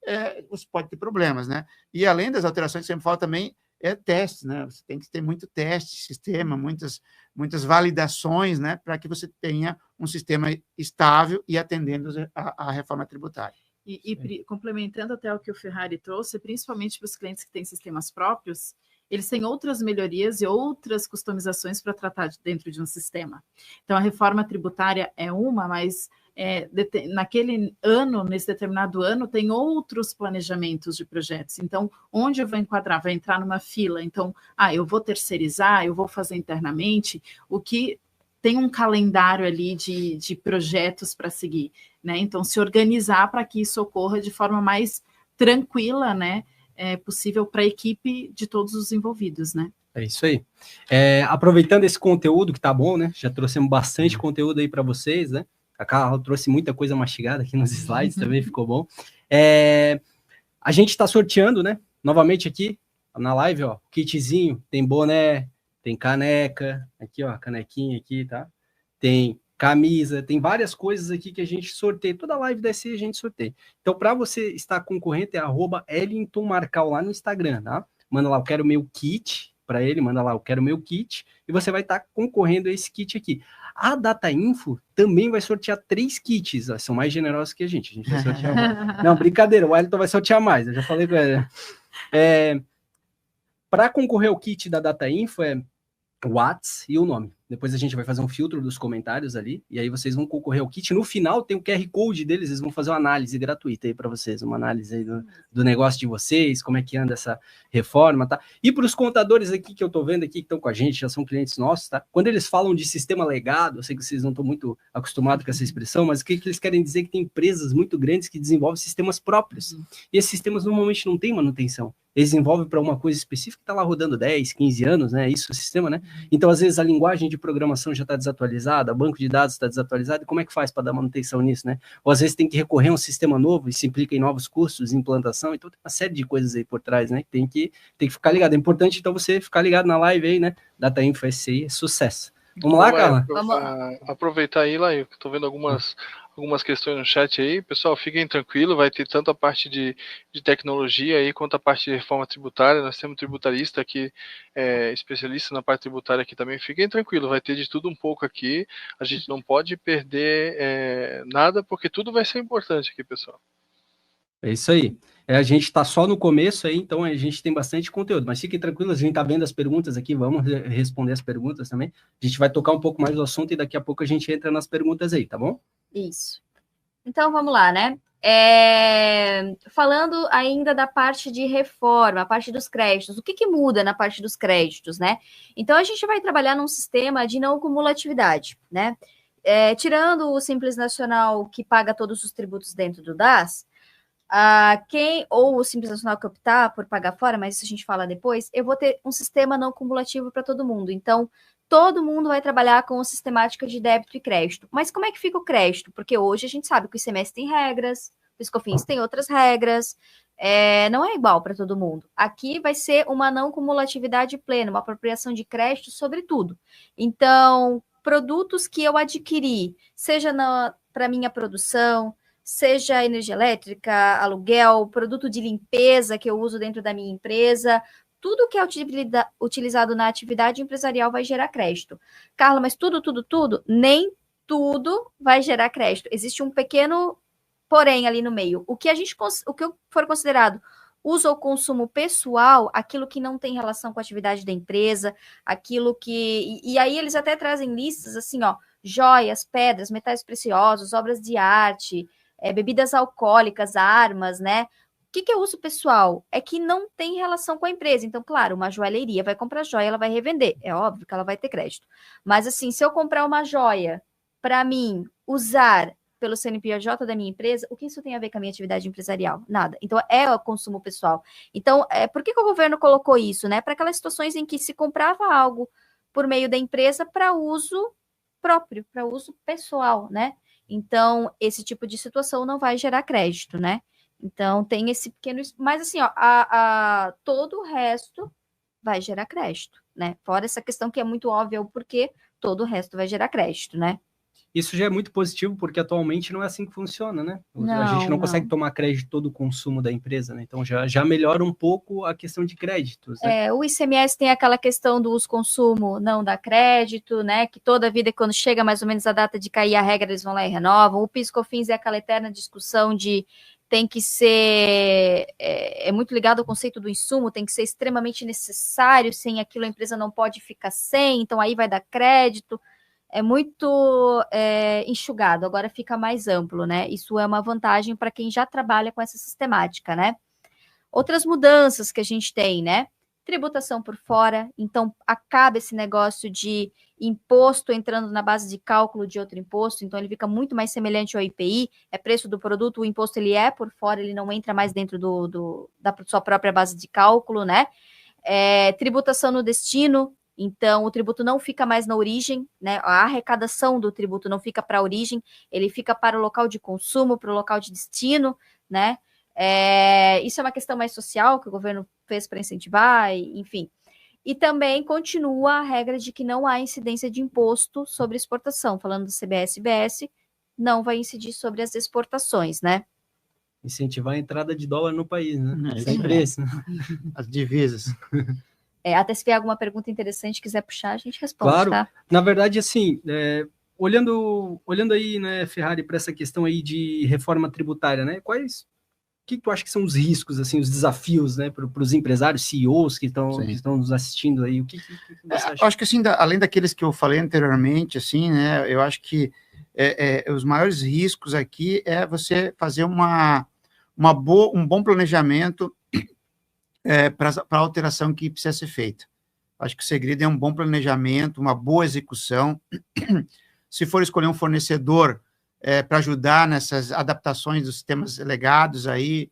você pode ter problemas, né? E além das alterações, sempre fala também, testes, né? Você tem que ter muito teste, sistema, muitas validações, né? Para que você tenha um sistema estável e atendendo a reforma tributária. E complementando até o que o Ferrari trouxe, principalmente para os clientes que têm sistemas próprios, eles têm outras melhorias e outras customizações para tratar dentro de um sistema. Então, a reforma tributária é uma, mas naquele ano, nesse determinado ano, tem outros planejamentos de projetos. Então, onde eu vou enquadrar? Vai entrar numa fila. Então, eu vou terceirizar, eu vou fazer internamente, o que tem um calendário ali de projetos para seguir, né? Então, se organizar para que isso ocorra de forma mais tranquila, né? Possível para a equipe de todos os envolvidos, né? É isso aí. Aproveitando esse conteúdo que tá bom, né? Já trouxemos bastante conteúdo aí para vocês, né? A Carla trouxe muita coisa mastigada aqui nos slides, também ficou bom. A gente está sorteando, né? Novamente aqui na live, ó, kitzinho, tem boné, tem caneca, aqui, ó, canequinha aqui, tá? Tem camisa, tem várias coisas aqui que a gente sorteia. Toda live desse a gente sorteia. Então, para você estar concorrendo, é @EllingtonMarcal lá no Instagram, tá? Manda lá, eu quero meu kit para ele, manda lá, eu quero meu kit, e você vai estar concorrendo a esse kit aqui. A Data Info também vai sortear 3 kits, ó, são mais generosos que a gente vai sortear mais. Não, brincadeira, o Wellington vai sortear mais, eu já falei com ele. Para concorrer ao kit da Data Info, Whats e o nome. Depois a gente vai fazer um filtro dos comentários ali, e aí vocês vão concorrer ao kit. No final tem o QR Code deles, eles vão fazer uma análise gratuita aí para vocês, uma análise aí do negócio de vocês, como é que anda essa reforma, tá? E para os contadores aqui que eu tô vendo aqui, que estão com a gente, já são clientes nossos, tá? Quando eles falam de sistema legado, eu sei que vocês não estão muito acostumados com essa expressão, mas o que eles querem dizer é que tem empresas muito grandes que desenvolvem sistemas próprios, e esses sistemas normalmente não têm manutenção. Eles desenvolvem para uma coisa específica que está lá rodando 10, 15 anos, né? Isso o sistema, né? Então, às vezes, a linguagem de programação já está desatualizada, o banco de dados está desatualizado, e como é que faz para dar manutenção nisso, né? Ou às vezes tem que recorrer a um sistema novo, e se implica em novos custos, implantação, então tem uma série de coisas aí por trás, né? Tem que ficar ligado. É importante, então, você ficar ligado na live aí, né? Data Info SCI, sucesso. Vamos lá, Carla? Aproveitar aí, lá, eu estou vendo algumas questões no chat aí. Pessoal, fiquem tranquilos, vai ter tanto a parte de tecnologia aí, quanto a parte de reforma tributária. Nós temos um tributarista aqui, especialista na parte tributária aqui também. Fiquem tranquilos, vai ter de tudo um pouco aqui. A gente não pode perder nada, porque tudo vai ser importante aqui, pessoal. É isso aí. A gente está só no começo aí, então a gente tem bastante conteúdo, mas fiquem tranquilos, a gente está vendo as perguntas aqui, vamos responder as perguntas também. A gente vai tocar um pouco mais do assunto e daqui a pouco a gente entra nas perguntas aí, tá bom? Isso. Então, vamos lá, né? Falando ainda da parte de reforma, a parte dos créditos, o que muda na parte dos créditos, né? Então, a gente vai trabalhar num sistema de não cumulatividade, né? Tirando o Simples Nacional, que paga todos os tributos dentro do DAS, ou o Simples Nacional que optar por pagar fora, mas isso a gente fala depois, eu vou ter um sistema não cumulativo para todo mundo. Então, todo mundo vai trabalhar com a sistemática de débito e crédito. Mas como é que fica o crédito? Porque hoje a gente sabe que o ICMS tem regras, o Piscofins tem outras regras, não é igual para todo mundo. Aqui vai ser uma não cumulatividade plena, uma apropriação de crédito sobre tudo. Então, produtos que eu adquiri, seja para minha produção, seja energia elétrica, aluguel, produto de limpeza que eu uso dentro da minha empresa, tudo que é utilizado na atividade empresarial vai gerar crédito. Carla, mas tudo? Nem tudo vai gerar crédito. Existe um pequeno porém ali no meio. O que for considerado uso ou consumo pessoal, aquilo que não tem relação com a atividade da empresa, aquilo que... E aí eles até trazem listas assim, ó, joias, pedras, metais preciosos, obras de arte, bebidas alcoólicas, armas, né? O que é uso pessoal? É que não tem relação com a empresa. Então, claro, uma joalheria vai comprar joia, ela vai revender. É óbvio que ela vai ter crédito. Mas, assim, se eu comprar uma joia para mim usar pelo CNPJ da minha empresa, o que isso tem a ver com a minha atividade empresarial? Nada. Então, é o consumo pessoal. Então, por que o governo colocou isso, né? Para aquelas situações em que se comprava algo por meio da empresa para uso próprio, para uso pessoal, né? Então, esse tipo de situação não vai gerar crédito, né? Então, tem esse pequeno... Mas, assim, ó, todo o resto vai gerar crédito, né? Fora essa questão que é muito óbvia o porquê, todo o resto vai gerar crédito, né? Isso já é muito positivo, porque atualmente não é assim que funciona, né? Não, a gente não consegue tomar crédito todo o consumo da empresa, né? Então já melhora um pouco a questão de créditos, né? O ICMS tem aquela questão do uso-consumo não dá crédito, né? Que toda vida, quando chega mais ou menos a data de cair a regra, eles vão lá e renovam. O PIS/COFINS é aquela eterna discussão de tem que ser... É muito ligado ao conceito do insumo, tem que ser extremamente necessário, sem aquilo a empresa não pode ficar sem, então aí vai dar crédito. é muito enxugado, agora fica mais amplo, né? Isso é uma vantagem para quem já trabalha com essa sistemática, né? Outras mudanças que a gente tem, né? Tributação por fora, então acaba esse negócio de imposto entrando na base de cálculo de outro imposto, então ele fica muito mais semelhante ao IPI, é preço do produto, o imposto ele é por fora, ele não entra mais dentro da sua própria base de cálculo, né? Tributação no destino, então o tributo não fica mais na origem, né? A arrecadação do tributo não fica para a origem, ele fica para o local de consumo, para o local de destino, né? Isso é uma questão mais social que o governo fez para incentivar, enfim. E também continua a regra de que não há incidência de imposto sobre exportação. Falando do CBS e IBS, não vai incidir sobre as exportações, né? Incentivar a entrada de dólar no país, né? Sempre isso. As divisas. Até se vier alguma pergunta interessante, quiser puxar, a gente responde, claro. Tá? Na verdade, assim, olhando aí, né, Ferrari, para essa questão aí de reforma tributária, né? O que tu acha que são os riscos, assim, os desafios, né, para os empresários, CEOs que estão nos assistindo aí? O que você acha? Eu acho que, assim, além daqueles que eu falei anteriormente, assim, né, eu acho que os maiores riscos aqui é você fazer um bom planejamento para a alteração que precisa ser feita. Acho que o segredo é um bom planejamento, uma boa execução. Se for escolher um fornecedor para ajudar nessas adaptações dos sistemas legados aí,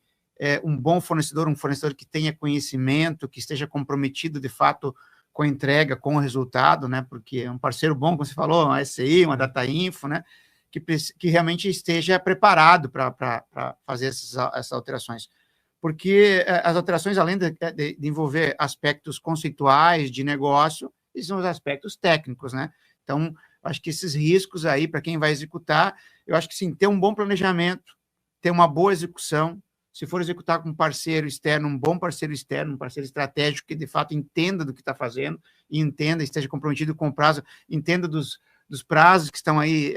um bom fornecedor, um fornecedor que tenha conhecimento, que esteja comprometido, de fato, com a entrega, com o resultado, né? Porque é um parceiro bom, como você falou, uma SCI, uma Data Info, né? Que realmente esteja preparado para fazer essas alterações. Porque as alterações, além de envolver aspectos conceituais de negócio, são os aspectos técnicos, né? Então, acho que esses riscos aí, para quem vai executar, eu acho que sim, ter um bom planejamento, ter uma boa execução, se for executar com um parceiro externo, um bom parceiro externo, um parceiro estratégico que, de fato, entenda do que está fazendo e esteja comprometido com o prazo, entenda dos prazos que estão aí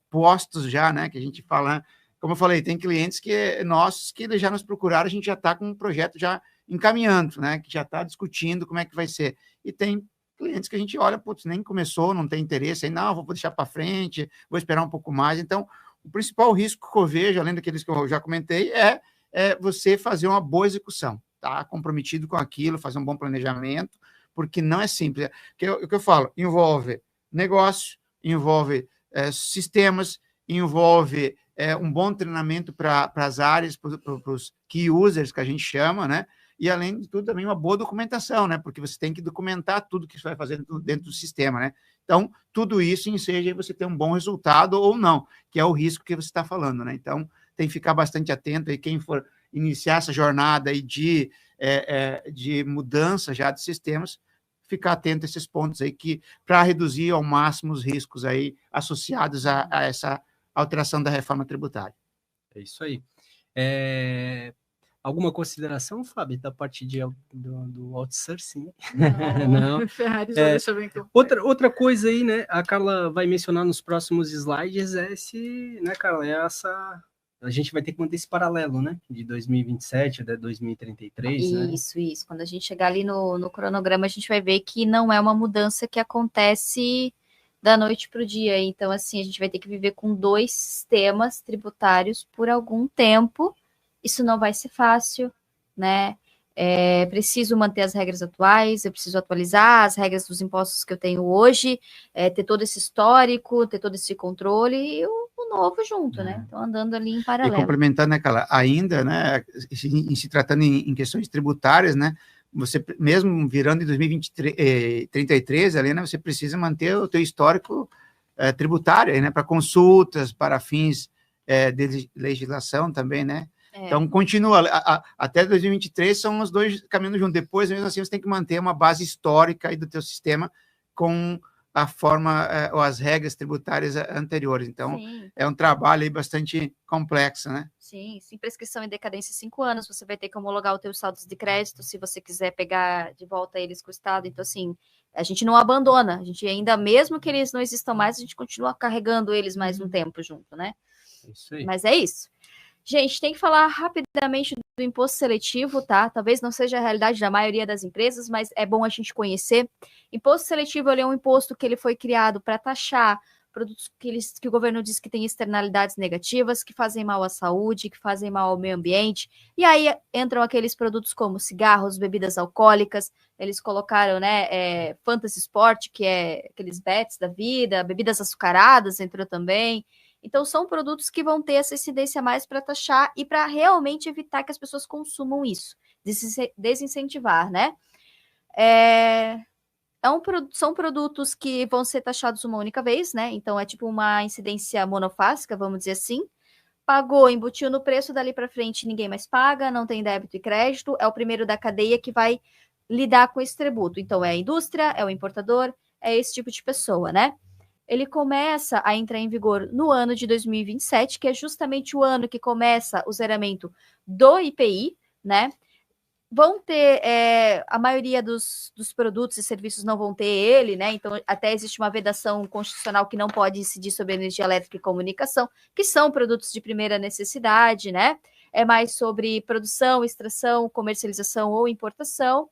postos já, né, que a gente fala, como eu falei, tem clientes nossos que já nos procuraram, a gente já está com um projeto já encaminhando, né, que já está discutindo como é que vai ser, e tem clientes que a gente olha, putz, nem começou, não tem interesse, aí não, vou deixar para frente, vou esperar um pouco mais. Então, o principal risco que eu vejo, além daqueles que eu já comentei, é você fazer uma boa execução, tá? Comprometido com aquilo, fazer um bom planejamento, porque não é simples. O que eu falo, envolve negócio, envolve sistemas, envolve um bom treinamento para as áreas, para os key users, que a gente chama, né? E, além de tudo, também uma boa documentação, né? Porque você tem que documentar tudo que você vai fazer dentro do sistema, né? Então, tudo isso enseja você ter um bom resultado ou não, que é o risco que você está falando, né? Então, tem que ficar bastante atento aí, quem for iniciar essa jornada aí de mudança já de sistemas, ficar atento a esses pontos aí, para reduzir ao máximo os riscos aí associados a essa alteração da reforma tributária. É isso aí. Alguma consideração, Fábio, da parte do outsourcing? Não. Ferrari já deixa bem claro. Outra coisa aí, né? A Carla vai mencionar nos próximos slides né, Carla? A gente vai ter que manter esse paralelo, né? De 2027 até 2033. Isso, né? Isso. Quando a gente chegar ali no cronograma, a gente vai ver que não é uma mudança que acontece da noite para o dia. Então, assim, a gente vai ter que viver com 2 sistemas tributários por algum tempo. Isso não vai ser fácil, né? Preciso manter as regras atuais, eu preciso atualizar as regras dos impostos que eu tenho hoje, ter todo esse histórico, ter todo esse controle e o novo junto, né? Então, andando ali em paralelo. E complementando, né, Carla, ainda, né, se tratando em questões tributárias, né, você mesmo virando em 2033, ali, né, você precisa manter o teu histórico tributário, né, para consultas, para fins de legislação também, né? Então, continua, até 2023 são os 2 caminhando juntos. Depois, mesmo assim, você tem que manter uma base histórica aí do teu sistema com a forma ou as regras tributárias anteriores. Então, sim, é um trabalho aí bastante complexo, né? Sim, prescrição e decadência 5 anos, você vai ter que homologar os teus saldos de crédito, se você quiser pegar de volta eles com o Estado. Então, assim, a gente não abandona, a gente ainda, mesmo que eles não existam mais, a gente continua carregando eles mais um tempo junto, né? É isso aí. Mas é isso. Gente, tem que falar rapidamente do imposto seletivo, tá? Talvez não seja a realidade da maioria das empresas, mas é bom a gente conhecer. Imposto seletivo, ele é um imposto que ele foi criado para taxar produtos que o governo diz que tem externalidades negativas, que fazem mal à saúde, que fazem mal ao meio ambiente. E aí entram aqueles produtos como cigarros, bebidas alcoólicas. Eles colocaram, né, Fantasy Sport, que é aqueles bets da vida, bebidas açucaradas entrou também. Então, são produtos que vão ter essa incidência mais para taxar e para realmente evitar que as pessoas consumam isso, desincentivar, né? São produtos que vão ser taxados uma única vez, né? Então, é tipo uma incidência monofásica, vamos dizer assim. Pagou, embutiu no preço, dali para frente ninguém mais paga, não tem débito e crédito, é o primeiro da cadeia que vai lidar com esse tributo. Então, é a indústria, é o importador, é esse tipo de pessoa, né? Ele começa a entrar em vigor no ano de 2027, que é justamente o ano que começa o zeramento do IPI, né? Vão ter, a maioria dos produtos e serviços não vão ter ele, né? Então, até existe uma vedação constitucional que não pode incidir sobre energia elétrica e comunicação, que são produtos de primeira necessidade, né? É mais sobre produção, extração, comercialização ou importação.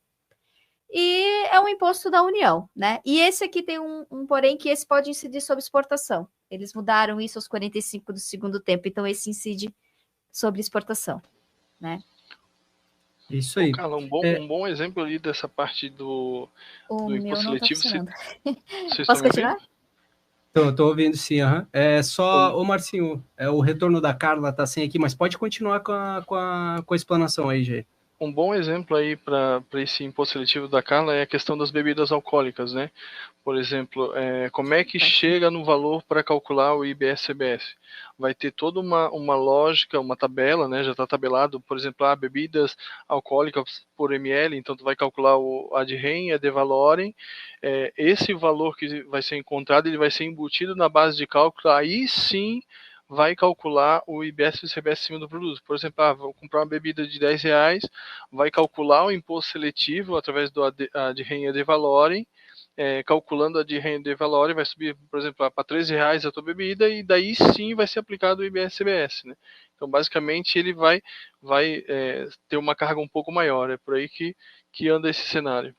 E é um imposto da União, né? E esse aqui tem um porém que esse pode incidir sobre exportação. Eles mudaram isso aos 45 do segundo tempo, então esse incide sobre exportação, né? Isso aí. Carla, um bom exemplo ali dessa parte do imposto seletivo. Posso continuar? Tô ouvindo sim, É só, ô Marcinho, o retorno da Carla tá sem aqui, mas pode continuar com a explanação aí, Gê. Um bom exemplo aí para esse imposto seletivo da Carla é a questão das bebidas alcoólicas, né? Por exemplo, como é que chega no valor para calcular o IBS-CBS? Vai ter toda uma lógica, uma tabela, né? Já está tabelado, por exemplo, bebidas alcoólicas por ml, então tu vai calcular o ad rem e a de valorem. Esse valor que vai ser encontrado, ele vai ser embutido na base de cálculo, aí sim vai calcular o IBS e o CBS em cima do produto. Por exemplo, vou comprar uma bebida de R$10, vai calcular o imposto seletivo através do ad rem e a de valorem, calculando a de rem e de valorem, vai subir, por exemplo, para R$13 a tua bebida, e daí sim vai ser aplicado o IBS-CBS, né? Então, basicamente, ele vai ter uma carga um pouco maior. É por aí que anda esse cenário.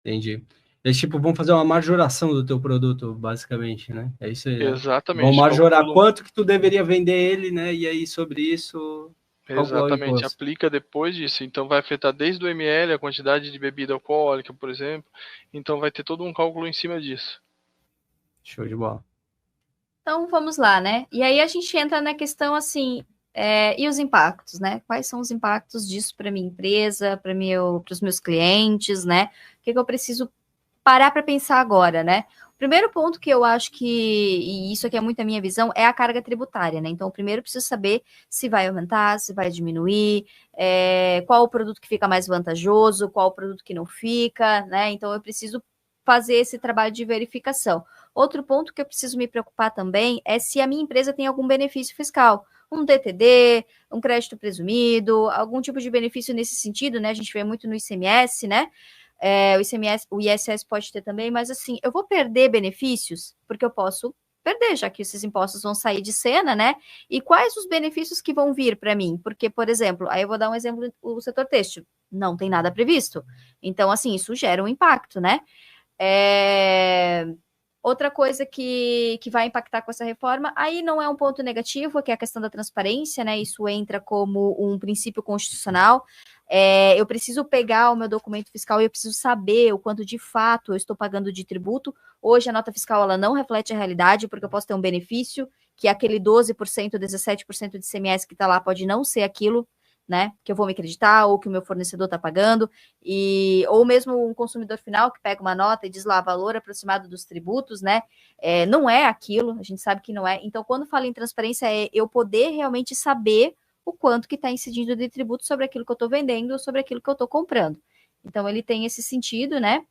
Entendi. Eles, tipo, vão fazer uma majoração do teu produto, basicamente, né? É isso aí, né? Exatamente. Vão majorar quanto que tu deveria vender ele, né? E aí, sobre isso, exatamente, aplica depois disso. Então, vai afetar desde o ml, a quantidade de bebida alcoólica, por exemplo. Então, vai ter todo um cálculo em cima disso. Show de bola. Então, vamos lá, né? E aí a gente entra na questão, assim, e os impactos, né? Quais são os impactos disso para minha empresa, para os meus clientes, né? O que eu preciso parar para pensar agora, né? O primeiro ponto que eu acho e isso aqui é muito a minha visão, é a carga tributária, né? Então, primeiro eu preciso saber se vai aumentar, se vai diminuir, qual o produto que fica mais vantajoso, qual o produto que não fica, né? Então, eu preciso fazer esse trabalho de verificação. Outro ponto que eu preciso me preocupar também é se a minha empresa tem algum benefício fiscal, um DTD, um crédito presumido, algum tipo de benefício nesse sentido, né? A gente vê muito no ICMS, né? O ISS pode ter também, mas assim, eu vou perder benefícios, porque eu posso perder, já que esses impostos vão sair de cena, né? E quais os benefícios que vão vir para mim? Porque, por exemplo, aí eu vou dar um exemplo, o setor têxtil, não tem nada previsto. Então, assim, isso gera um impacto, né? Outra coisa que vai impactar com essa reforma, aí não é um ponto negativo, que é a questão da transparência, né? Isso entra como um princípio constitucional. Eu preciso pegar o meu documento fiscal e eu preciso saber o quanto de fato eu estou pagando de tributo. Hoje a nota fiscal ela não reflete a realidade, porque eu posso ter um benefício, que é aquele 12%, 17% de ICMS que está lá pode não ser aquilo, né, que eu vou me acreditar, ou que o meu fornecedor está pagando, ou mesmo um consumidor final que pega uma nota e diz lá, valor aproximado dos tributos, né, não é aquilo, a gente sabe que não é. Então, quando falo em transparência, é eu poder realmente saber o quanto que está incidindo de tributo sobre aquilo que eu estou vendendo ou sobre aquilo que eu estou comprando. Então, ele tem esse sentido, né,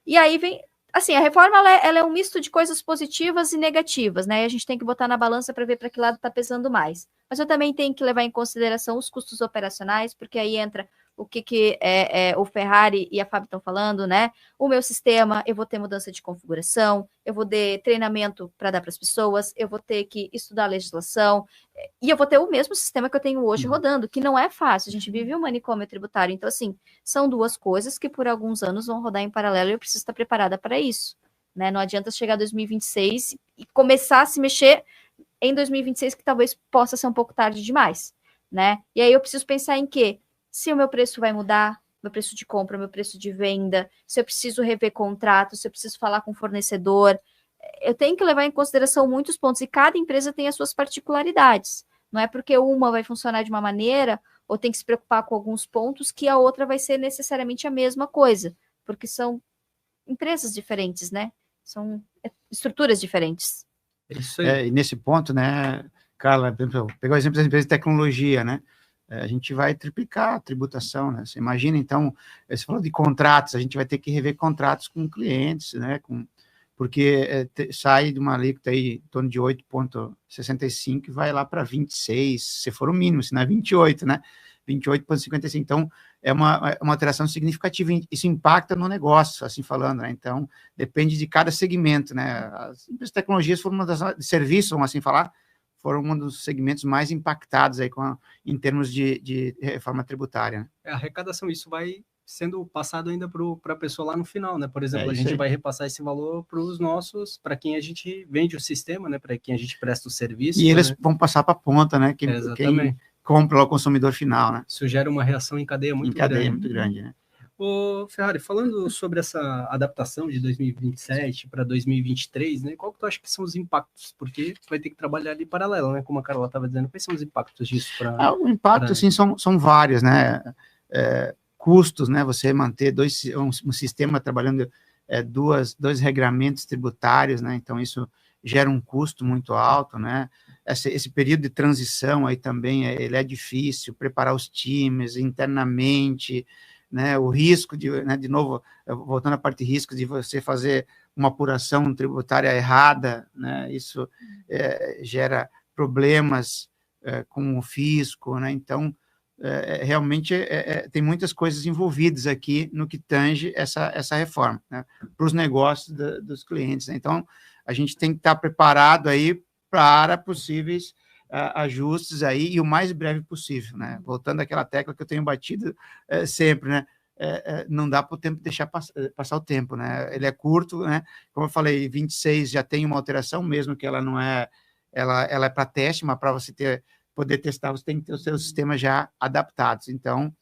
e aí vem... Assim, a reforma ela é um misto de coisas positivas e negativas, né? E a gente tem que botar na balança para ver para que lado está pesando mais. Mas eu também tenho que levar em consideração os custos operacionais, porque aí entra o que o Ferrari e a Fábio estão falando, né? O meu sistema, eu vou ter mudança de configuração, eu vou ter treinamento para dar para as pessoas, eu vou ter que estudar a legislação, e eu vou ter o mesmo sistema que eu tenho hoje rodando, que não é fácil. A gente vive um manicômio tributário. Então, assim, são duas coisas que por alguns anos vão rodar em paralelo e eu preciso estar preparada para isso, né? Não adianta chegar a 2026 e começar a se mexer em 2026, que talvez possa ser um pouco tarde demais, né? E aí eu preciso pensar em quê? Se o meu preço vai mudar, meu preço de compra, meu preço de venda, se eu preciso rever contrato, se eu preciso falar com o fornecedor, eu tenho que levar em consideração muitos pontos, e cada empresa tem as suas particularidades. Não é porque uma vai funcionar de uma maneira, ou tem que se preocupar com alguns pontos, que a outra vai ser necessariamente a mesma coisa, porque são empresas diferentes, né? São estruturas diferentes. Isso aí. E nesse ponto, né, Carla, pegar o exemplo das empresas de tecnologia, né? A gente vai triplicar a tributação, né? Você imagina, então, você falou de contratos, a gente vai ter que rever contratos com clientes, né? Porque sai de uma alíquota aí em torno de 8,65 e vai lá para 26, se for o mínimo, se não é 28, né? 28,55. Então, é uma alteração significativa. Isso impacta no negócio, assim falando, né? Então, depende de cada segmento, né? As empresas de tecnologias foram uma das de serviços, vamos assim falar, foram um dos segmentos mais impactados aí em termos de reforma tributária, né? A arrecadação, isso vai sendo passado ainda para a pessoa lá no final, né? Por exemplo, a gente vai repassar esse valor para quem a gente vende o sistema, né? Para quem a gente presta o serviço. E eles vão passar para a ponta, né? Quem compra o consumidor final, né? Isso gera uma reação em cadeia muito grande. Muito grande, né? Ô, Ferrari, falando sobre essa adaptação de 2027 para 2023, né? Qual que tu acha que são os impactos? Porque tu vai ter que trabalhar ali paralelo, né? Como a Carla estava dizendo, quais são os impactos disso? O impacto, assim, são vários, né? Custos, né? Você manter um sistema trabalhando dois regramentos tributários, né? Então, isso gera um custo muito alto, né? Esse período de transição aí também, ele é difícil, preparar os times internamente, né, o risco de novo, voltando à parte de risco, de você fazer uma apuração tributária errada, né, isso gera problemas com o fisco, né, então, realmente tem muitas coisas envolvidas aqui no que tange essa reforma, né, para os negócios dos clientes, né, então, a gente tem que estar preparado aí para possíveis ajustes aí e o mais breve possível, né? Voltando àquela tecla que eu tenho batido sempre, né? Não dá para o tempo deixar passar o tempo, né? Ele é curto, né? Como eu falei, 26 já tem uma alteração, mesmo que ela não é, ela é para teste, mas para você poder testar, você tem que ter os seus sistemas já adaptados. Então,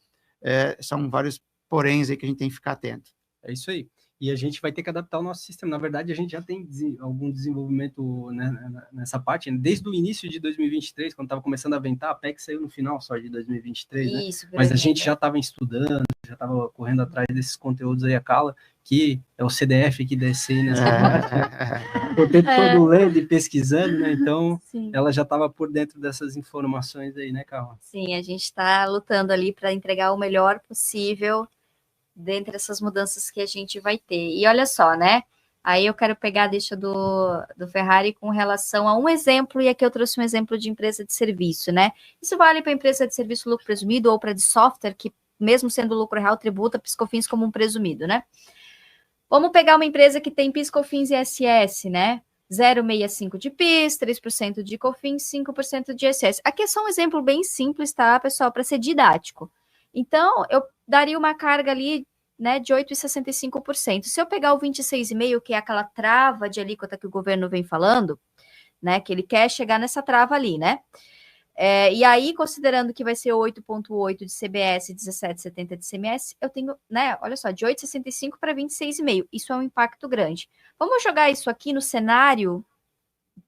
são vários poréns aí que a gente tem que ficar atento. É isso aí. E a gente vai ter que adaptar o nosso sistema. Na verdade, a gente já tem algum desenvolvimento, né, nessa parte, desde o início de 2023, quando estava começando a ventar, a PEC saiu no final só de 2023, né? Isso, mas a gente já estava estudando, já estava correndo atrás desses conteúdos aí, a Carla, que é o CDF aqui da SCI nessa parte, né? O tempo todo lendo e pesquisando, né? Então, sim, ela já estava por dentro dessas informações aí, né, Carla? Sim, a gente está lutando ali para entregar o melhor possível dentre essas mudanças que a gente vai ter. E olha só, né? Aí eu quero pegar a deixa do Ferrari com relação a um exemplo, e aqui eu trouxe um exemplo de empresa de serviço, né? Isso vale para empresa de serviço lucro presumido ou para de software, que mesmo sendo lucro real, tributa PIS/COFINS como um presumido, né? Vamos pegar uma empresa que tem PIS/COFINS e ISS, né? 0,65 de PIS, 3% de COFINS, 5% de ISS. Aqui é só um exemplo bem simples, tá, pessoal? Para ser didático. Então, eu daria uma carga ali, né, de 8,65%. Se eu pegar o 26,5%, que é aquela trava de alíquota que o governo vem falando, né, que ele quer chegar nessa trava ali, né? E aí, considerando que vai ser 8,8% de CBS e 17,70% de CMS, eu tenho, né, olha só, de 8,65% para 26,5%. Isso é um impacto grande. Vamos jogar isso aqui no cenário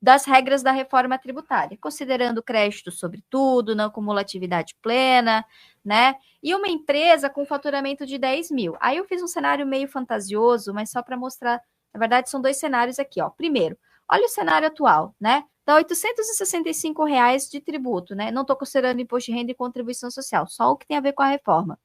das regras da reforma tributária, considerando crédito sobre tudo, não cumulatividade plena, né? E uma empresa com faturamento de 10 mil. Aí eu fiz um cenário meio fantasioso, mas só para mostrar, na verdade, são dois cenários aqui, ó. Primeiro, olha o cenário atual, né? Dá R$ 865 de tributo, né? Não estou considerando imposto de renda e contribuição social, só o que tem a ver com a reforma.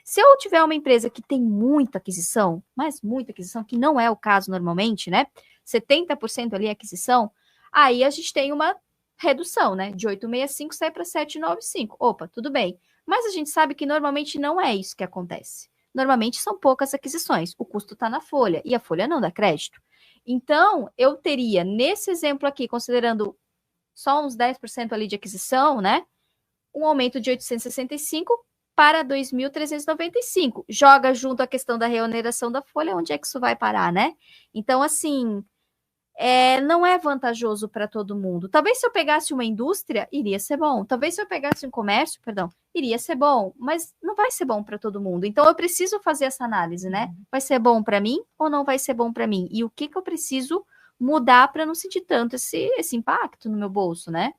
Se eu tiver uma empresa que tem muita aquisição, mas muita aquisição, que não é o caso normalmente, né? 70% ali é aquisição, aí a gente tem uma redução, né? De 865 sai para 795. Opa, tudo bem. Mas a gente sabe que normalmente não é isso que acontece. Normalmente são poucas aquisições, o custo está na folha, e a folha não dá crédito. Então, eu teria, nesse exemplo aqui, considerando só uns 10% ali de aquisição, né? Um aumento de 865 para 2.395. Joga junto a questão da reoneração da folha, onde é que isso vai parar, né? Então, assim, não é vantajoso para todo mundo. Talvez se eu pegasse uma indústria, iria ser bom. Talvez se eu pegasse um comércio, perdão, iria ser bom, mas não vai ser bom para todo mundo. Então eu preciso fazer essa análise, né? Vai ser bom para mim ou não vai ser bom para mim? E o que eu preciso mudar para não sentir tanto esse impacto no meu bolso, né?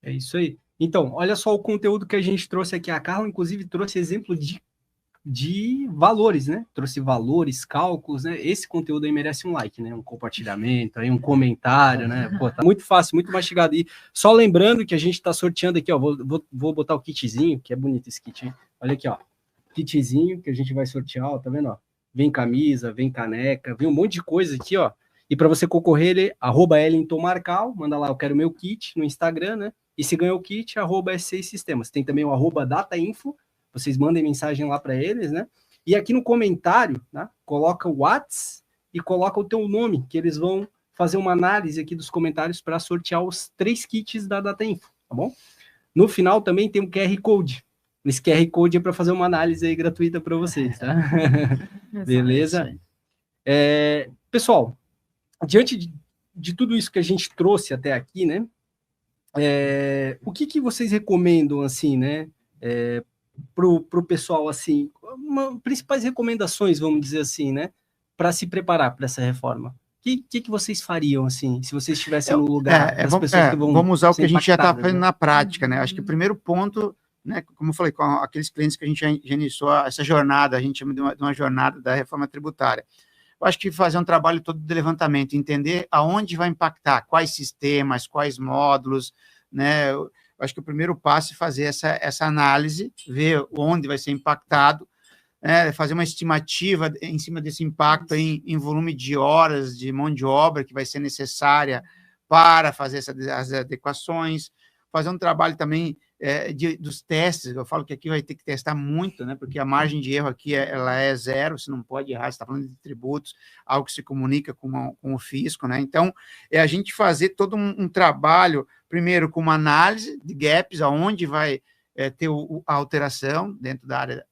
É isso aí. Então, olha só o conteúdo que a gente trouxe aqui. A Carla, inclusive, trouxe exemplo de valores, né? Trouxe valores, cálculos, né? Esse conteúdo aí merece um like, né? Um compartilhamento, aí um comentário, né? Pô, tá muito fácil, muito mastigado. E só lembrando que a gente tá sorteando aqui, ó, vou botar o kitzinho, que é bonito esse kit, hein? Olha aqui, ó, kitzinho que a gente vai sortear, ó, tá vendo, ó? Vem camisa, vem caneca, vem um monte de coisa aqui, ó. E para você concorrer, @EllingtonMarcal, manda lá, eu quero meu kit no Instagram, né? E se ganhou o kit, @S6 Sistemas. Tem também o @DataInfo, vocês mandem mensagem lá para eles, né? E aqui no comentário, né, coloca o WhatsApp e coloca o teu nome, que eles vão fazer uma análise aqui dos comentários para sortear os 3 kits da DataInfo, tá bom? No final também tem um QR Code. Esse QR Code é para fazer uma análise aí gratuita para vocês, tá? Beleza? Pessoal, diante de tudo isso que a gente trouxe até aqui, né? O que vocês recomendam, assim, né? Pro pessoal, assim, principais recomendações, vamos dizer assim, né? Para se preparar para essa reforma. O que vocês fariam, assim, se vocês estivessem no lugar das pessoas que vão... Vamos usar o que a gente já está fazendo, né, na prática, né? Acho que o primeiro ponto, né, como eu falei, com aqueles clientes que a gente já iniciou essa jornada, a gente chama de uma jornada da reforma tributária. Eu acho que fazer um trabalho todo de levantamento, entender aonde vai impactar, quais sistemas, quais módulos, né? Eu acho que o primeiro passo é fazer essa análise, ver onde vai ser impactado, fazer uma estimativa em cima desse impacto em volume de horas de mão de obra que vai ser necessária para fazer as adequações, fazer um trabalho também dos testes. Eu falo que aqui vai ter que testar muito, né, porque a margem de erro aqui ela é zero, você não pode errar, você está falando de tributos, algo que se comunica com o fisco, né? Então, a gente fazer todo um trabalho, primeiro com uma análise de gaps, aonde vai ter a alteração dentro da área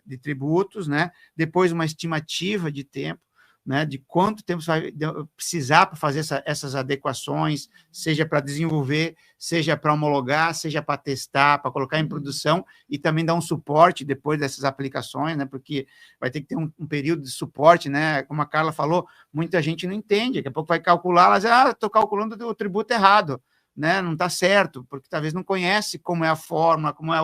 de tributos, né? Depois uma estimativa de tempo, né? De quanto tempo você vai precisar para fazer essas adequações, seja para desenvolver, seja para homologar, seja para testar, para colocar em produção e também dar um suporte depois dessas aplicações, né? Porque vai ter que ter um período de suporte, né? Como a Carla falou, muita gente não entende, daqui a pouco vai calcular, ela diz, estou calculando o tributo errado, né? Não está certo, porque talvez não conhece como é a fórmula, como é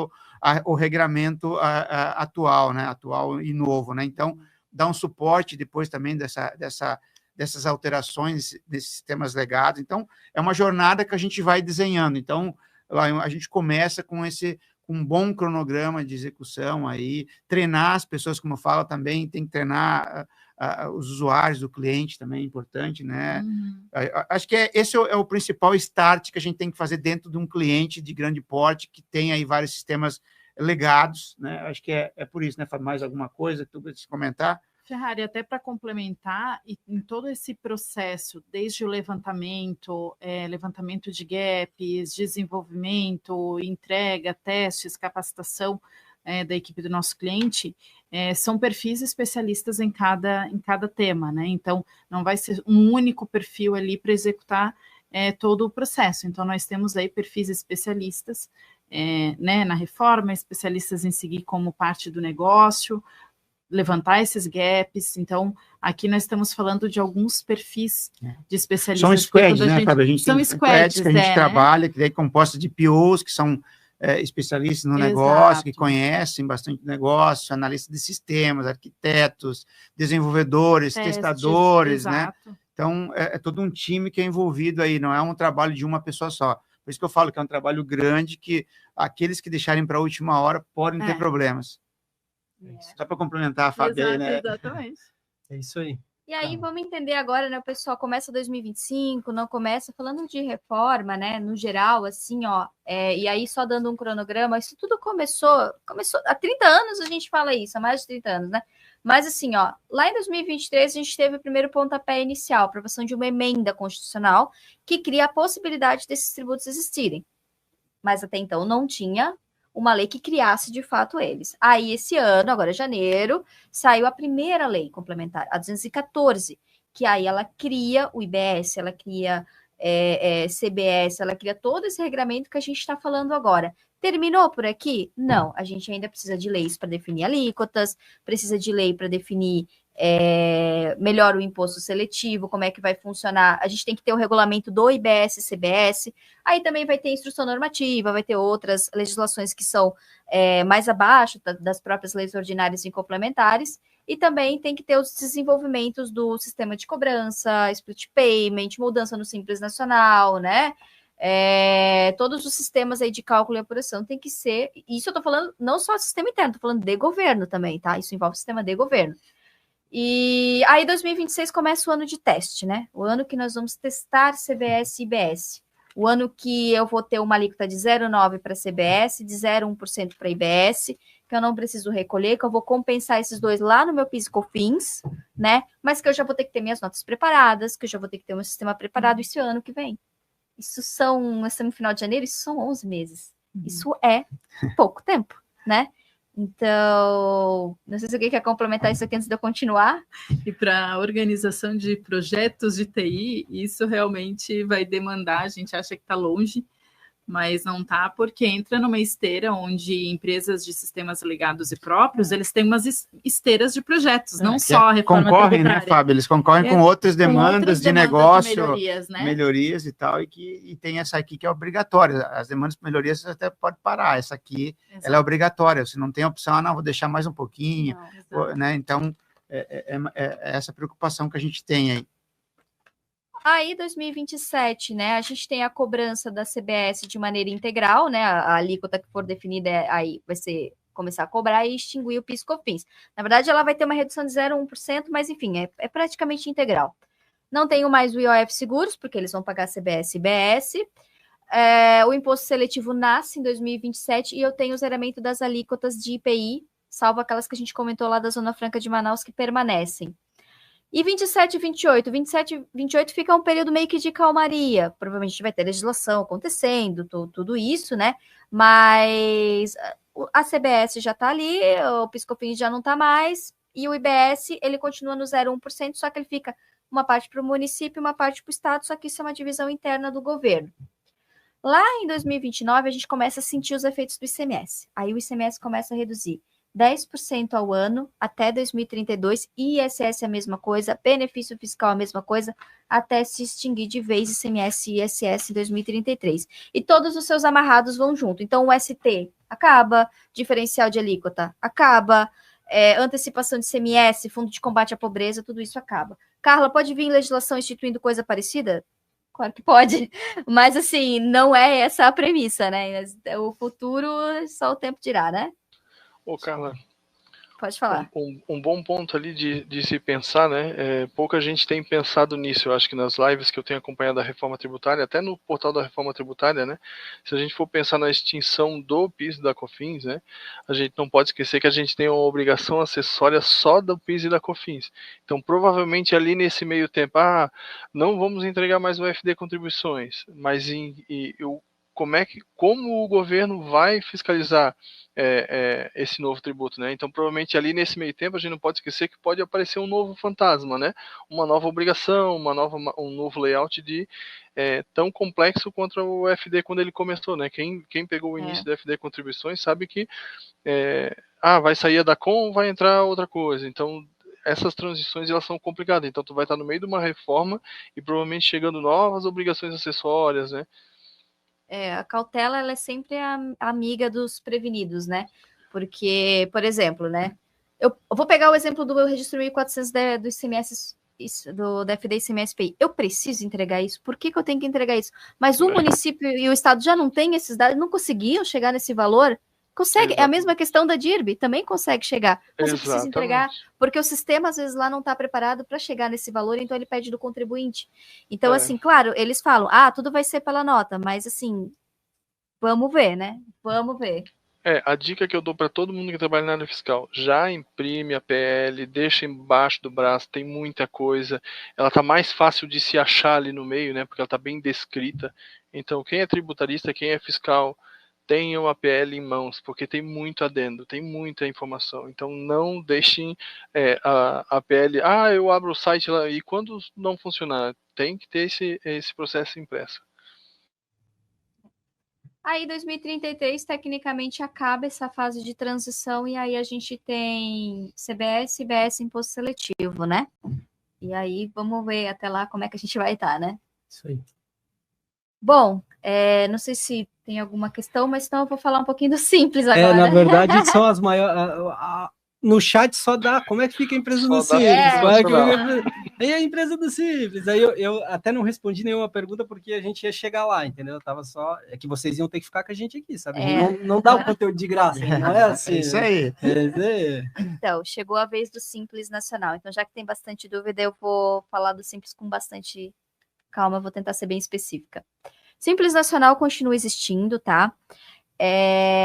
o regramento atual, né? Atual e novo, né? Então, dá um suporte depois também dessas alterações desses sistemas legados. Então, é uma jornada que a gente vai desenhando. Então, a gente começa com um bom cronograma de execução aí, treinar as pessoas, como eu falo também, tem que treinar os usuários, o cliente também é importante, né? Acho que esse é o principal start que a gente tem que fazer dentro de um cliente de grande porte que tem aí vários sistemas legados, né? Acho que é por isso, né, Fábio? Mais alguma coisa que tu precisa comentar? Ferrari, até para complementar, em todo esse processo, desde o levantamento de gaps, desenvolvimento, entrega, testes, capacitação da equipe do nosso cliente, são perfis especialistas em cada tema, né? Então, não vai ser um único perfil ali para executar todo o processo. Então, nós temos aí perfis especialistas né, na reforma, especialistas em seguir como parte do negócio, levantar esses gaps. Então, aqui nós estamos falando de alguns perfis de especialistas. São squads, né, Fábio? A gente tem squads que a gente trabalha, que daí composta de POs, que são especialistas no negócio, que conhecem bastante negócio, analistas de sistemas, arquitetos, desenvolvedores, testadores, né? Então, é todo um time que é envolvido aí, não é um trabalho de uma pessoa só. Por isso que eu falo que é um trabalho grande, que aqueles que deixarem para a última hora podem ter problemas. Só para complementar a Fábio aí, né? Exatamente. É isso aí. E aí, vamos entender agora, né? O pessoal começa 2025, não começa falando de reforma, né? No geral, assim, ó. E aí, só dando um cronograma, isso tudo começou há 30 anos, a gente fala isso, há mais de 30 anos, né? Mas, assim, ó, lá em 2023, a gente teve o primeiro pontapé inicial, a aprovação de uma emenda constitucional que cria a possibilidade desses tributos existirem. Mas até então não tinha uma lei que criasse de fato eles. Aí, esse ano, agora janeiro, saiu a primeira lei complementar, a 214, que aí ela cria o IBS, ela cria CBS, ela cria todo esse regramento que a gente está falando agora. Terminou por aqui? Não, a gente ainda precisa de leis para definir alíquotas, precisa de lei para definir melhor o imposto seletivo, como é que vai funcionar. A gente tem que ter o regulamento do IBS e CBS, aí também vai ter instrução normativa, vai ter outras legislações que são mais abaixo das próprias leis ordinárias e complementares, e também tem que ter os desenvolvimentos do sistema de cobrança, split payment, mudança no Simples Nacional, né? Todos os sistemas aí de cálculo e apuração tem que ser, isso eu tô falando não só do sistema interno, tô falando de governo também, tá? Isso envolve o sistema de governo. E aí 2026 começa o ano de teste, né? O ano que nós vamos testar CBS e IBS. O ano que eu vou ter uma alíquota de 0,9% para CBS, de 0,1% para IBS, que eu não preciso recolher, que eu vou compensar esses dois lá no meu PIS e COFINS, né? Mas que eu já vou ter que ter minhas notas preparadas, que eu já vou ter que ter o meu sistema preparado esse ano que vem. Nós estamos no final de janeiro, isso são 11 meses. Isso é pouco tempo, né? Então, não sei se alguém quer complementar isso aqui antes de eu continuar. E para a organização de projetos de TI, isso realmente vai demandar, a gente acha que está longe, mas não está, porque entra numa esteira onde empresas de sistemas ligados e próprios, eles têm umas esteiras de projetos, não só a reforma concorrem, tributária. né, Fábio? Eles concorrem com outras demandas de negócio, de melhorias, né? Melhorias e tal, e tem essa aqui que é obrigatória. As demandas de melhorias você até pode parar, essa aqui ela é obrigatória, você não tem opção, não, vou deixar mais um pouquinho, né? Então, é essa preocupação que a gente tem aí. Aí, 2027, né, a gente tem a cobrança da CBS de maneira integral, né, a alíquota que for definida aí vai ser começar a cobrar e extinguir o PIS e COFINS. Na verdade, ela vai ter uma redução de 0,1%, mas enfim, é praticamente integral. Não tenho mais o IOF Seguros, porque eles vão pagar CBS e IBS. O imposto seletivo nasce em 2027 e eu tenho o zeramento das alíquotas de IPI, salvo aquelas que a gente comentou lá da Zona Franca de Manaus que permanecem. E 27 e 28? 27 e 28 fica um período meio que de calmaria. Provavelmente a gente vai ter legislação acontecendo, tudo isso, né? Mas a CBS já está ali, o PIS/COFINS já não está mais, e o IBS, ele continua no 0,1%, só que ele fica uma parte para o município e uma parte para o estado, só que isso é uma divisão interna do governo. Lá em 2029, a gente começa a sentir os efeitos do ICMS. Aí o ICMS começa a reduzir 10% ao ano até 2032, ISS a mesma coisa, benefício fiscal a mesma coisa, até se extinguir de vez ICMS e ISS em 2033. E todos os seus amarrados vão junto. Então, o ST acaba, diferencial de alíquota acaba, antecipação de ICMS, fundo de combate à pobreza, tudo isso acaba. Carla, pode vir legislação instituindo coisa parecida? Claro que pode, mas assim, não é essa a premissa, né? O futuro só o tempo dirá, né? Ô, Carla, pode falar. Um bom ponto ali de se pensar, né? Pouca gente tem pensado nisso. Eu acho que nas lives que eu tenho acompanhado a reforma tributária, até no portal da reforma tributária, né? Se a gente for pensar na extinção do PIS e da COFINS, né? A gente não pode esquecer que a gente tem uma obrigação acessória só do PIS e da COFINS. Então, provavelmente ali nesse meio tempo, não vamos entregar mais o FD contribuições, mas como o governo vai fiscalizar esse novo tributo, né? Então, provavelmente ali nesse meio tempo a gente não pode esquecer que pode aparecer um novo fantasma, né? Uma nova obrigação, um novo layout tão complexo quanto o FD quando ele começou, né? Quem pegou o início do FD contribuições sabe que vai sair a DACOM, vai entrar outra coisa. Então, essas transições elas são complicadas. Então, tu vai estar no meio de uma reforma e provavelmente chegando novas obrigações acessórias, né? A cautela, ela é sempre a amiga dos prevenidos, né? Porque, por exemplo, né? Eu vou pegar o exemplo do meu registro 1400 do ICMS, do FD ICMS-PI. Eu preciso entregar isso? Por que eu tenho que entregar isso? Mas o município e o estado já não têm esses dados, não conseguiam chegar nesse valor. Consegue, é a Exatamente. mesma questão da DIRB, também consegue chegar. Mas você precisa entregar, Exatamente. porque o sistema às vezes lá não está preparado para chegar nesse valor, então ele pede do contribuinte. Então, É. assim, claro, eles falam, tudo vai ser pela nota, mas assim, vamos ver, né? Vamos ver. A dica que eu dou para todo mundo que trabalha na área fiscal, já imprime a PL, deixa embaixo do braço, tem muita coisa, ela tá mais fácil de se achar ali no meio, né, porque ela tá bem descrita. Então, quem é tributarista, quem é fiscal, tenham a PL em mãos, porque tem muito adendo, tem muita informação. Então, não deixem a PL, eu abro o site lá, e quando não funcionar, tem que ter esse processo impresso. Aí, 2033, tecnicamente, acaba essa fase de transição e aí a gente tem CBS, IBS, Imposto Seletivo, né? E aí, vamos ver até lá como é que a gente vai estar, né? Isso aí. Bom, não sei se tem alguma questão, mas então eu vou falar um pouquinho do Simples agora. Na verdade, são as maiores... No chat só dá como é que fica a empresa Só do dá Simples. Como é que nacional. E a empresa do Simples? Aí eu até não respondi nenhuma pergunta porque a gente ia chegar lá, entendeu? Tava só... É que vocês iam ter que ficar com a gente aqui, sabe? Não dá o conteúdo de graça, não é assim. É isso aí. Então, chegou a vez do Simples Nacional. Então, já que tem bastante dúvida, eu vou falar do Simples com bastante calma, eu vou tentar ser bem específica. Simples Nacional continua existindo, tá?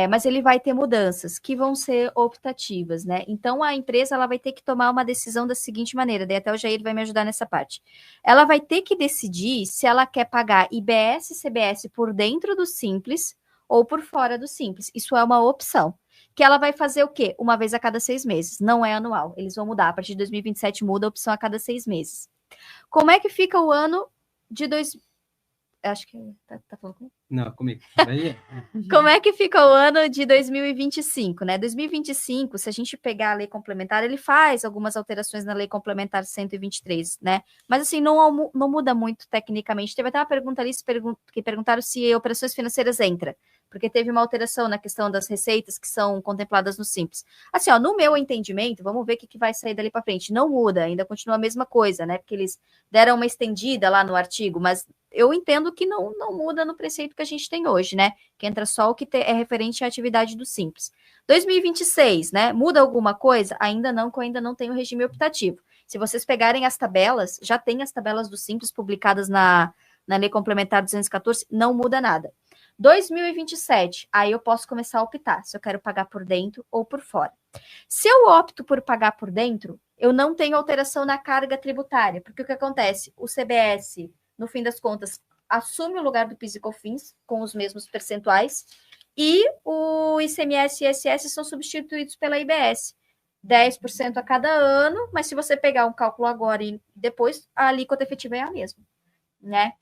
Mas ele vai ter mudanças que vão ser optativas, né? Então, a empresa ela vai ter que tomar uma decisão da seguinte maneira, daí até o Jair vai me ajudar nessa parte. Ela vai ter que decidir se ela quer pagar IBS e CBS por dentro do Simples ou por fora do Simples. Isso é uma opção. Que ela vai fazer o quê? Uma vez a cada 6 meses. Não é anual. Eles vão mudar. A partir de 2027 muda a opção a cada 6 meses. Como é que fica o ano de Acho que tá falando comigo? Não, comigo. Como é que fica o ano de 2025, né? 2025, se a gente pegar a lei complementar, ele faz algumas alterações na lei complementar 123, né? Mas assim, não muda muito tecnicamente. Teve até uma pergunta ali que perguntaram se operações financeiras entra, porque teve uma alteração na questão das receitas que são contempladas no Simples. Assim, no meu entendimento, vamos ver o que vai sair dali para frente. Não muda, ainda continua a mesma coisa, né? Porque eles deram uma estendida lá no artigo, mas eu entendo que não muda no preceito que a gente tem hoje, né? Que entra só o que é referente à atividade do Simples. 2026, né? Muda alguma coisa? Ainda não, que eu ainda não tenho regime optativo. Se vocês pegarem as tabelas, já tem as tabelas do Simples publicadas na Lei Complementar 214, não muda nada. 2027, aí eu posso começar a optar se eu quero pagar por dentro ou por fora. Se eu opto por pagar por dentro, eu não tenho alteração na carga tributária, porque o que acontece? O CBS, no fim das contas, assume o lugar do PIS e COFINS com os mesmos percentuais e o ICMS e ISS são substituídos pela IBS. 10% a cada ano, mas se você pegar um cálculo agora e depois, a alíquota efetiva é a mesma, né?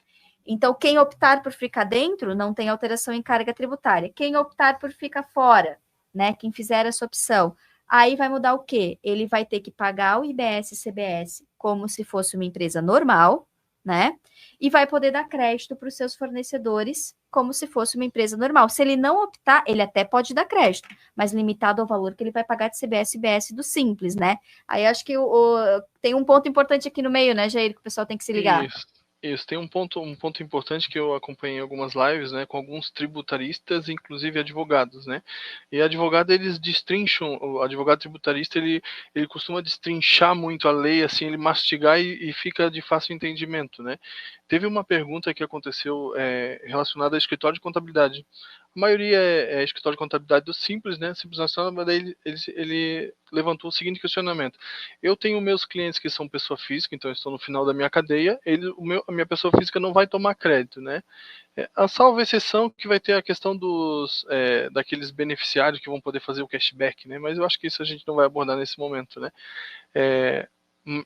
Então, quem optar por ficar dentro não tem alteração em carga tributária. Quem optar por ficar fora, né? Quem fizer essa opção, aí vai mudar o quê? Ele vai ter que pagar o IBS e CBS como se fosse uma empresa normal, né? E vai poder dar crédito para os seus fornecedores como se fosse uma empresa normal. Se ele não optar, ele até pode dar crédito, mas limitado ao valor que ele vai pagar de CBS e IBS do Simples, né? Aí acho que tem um ponto importante aqui no meio, né, Jair, que o pessoal tem que se ligar. Isso, tem um ponto importante que eu acompanhei em algumas lives, né, com alguns tributaristas, inclusive advogados, né, e advogado eles destrincham, o advogado tributarista ele costuma destrinchar muito a lei, assim, ele mastigar e fica de fácil entendimento, né. Teve uma pergunta que aconteceu relacionada a escritório de contabilidade. A maioria é escritório de contabilidade do Simples, né, Simples Nacional, mas daí ele levantou o seguinte questionamento: eu tenho meus clientes que são pessoa física, então eu estou no final da minha cadeia, a minha pessoa física não vai tomar crédito, né? A salva exceção que vai ter a questão daqueles beneficiários que vão poder fazer o cashback, né? Mas eu acho que isso a gente não vai abordar nesse momento, né?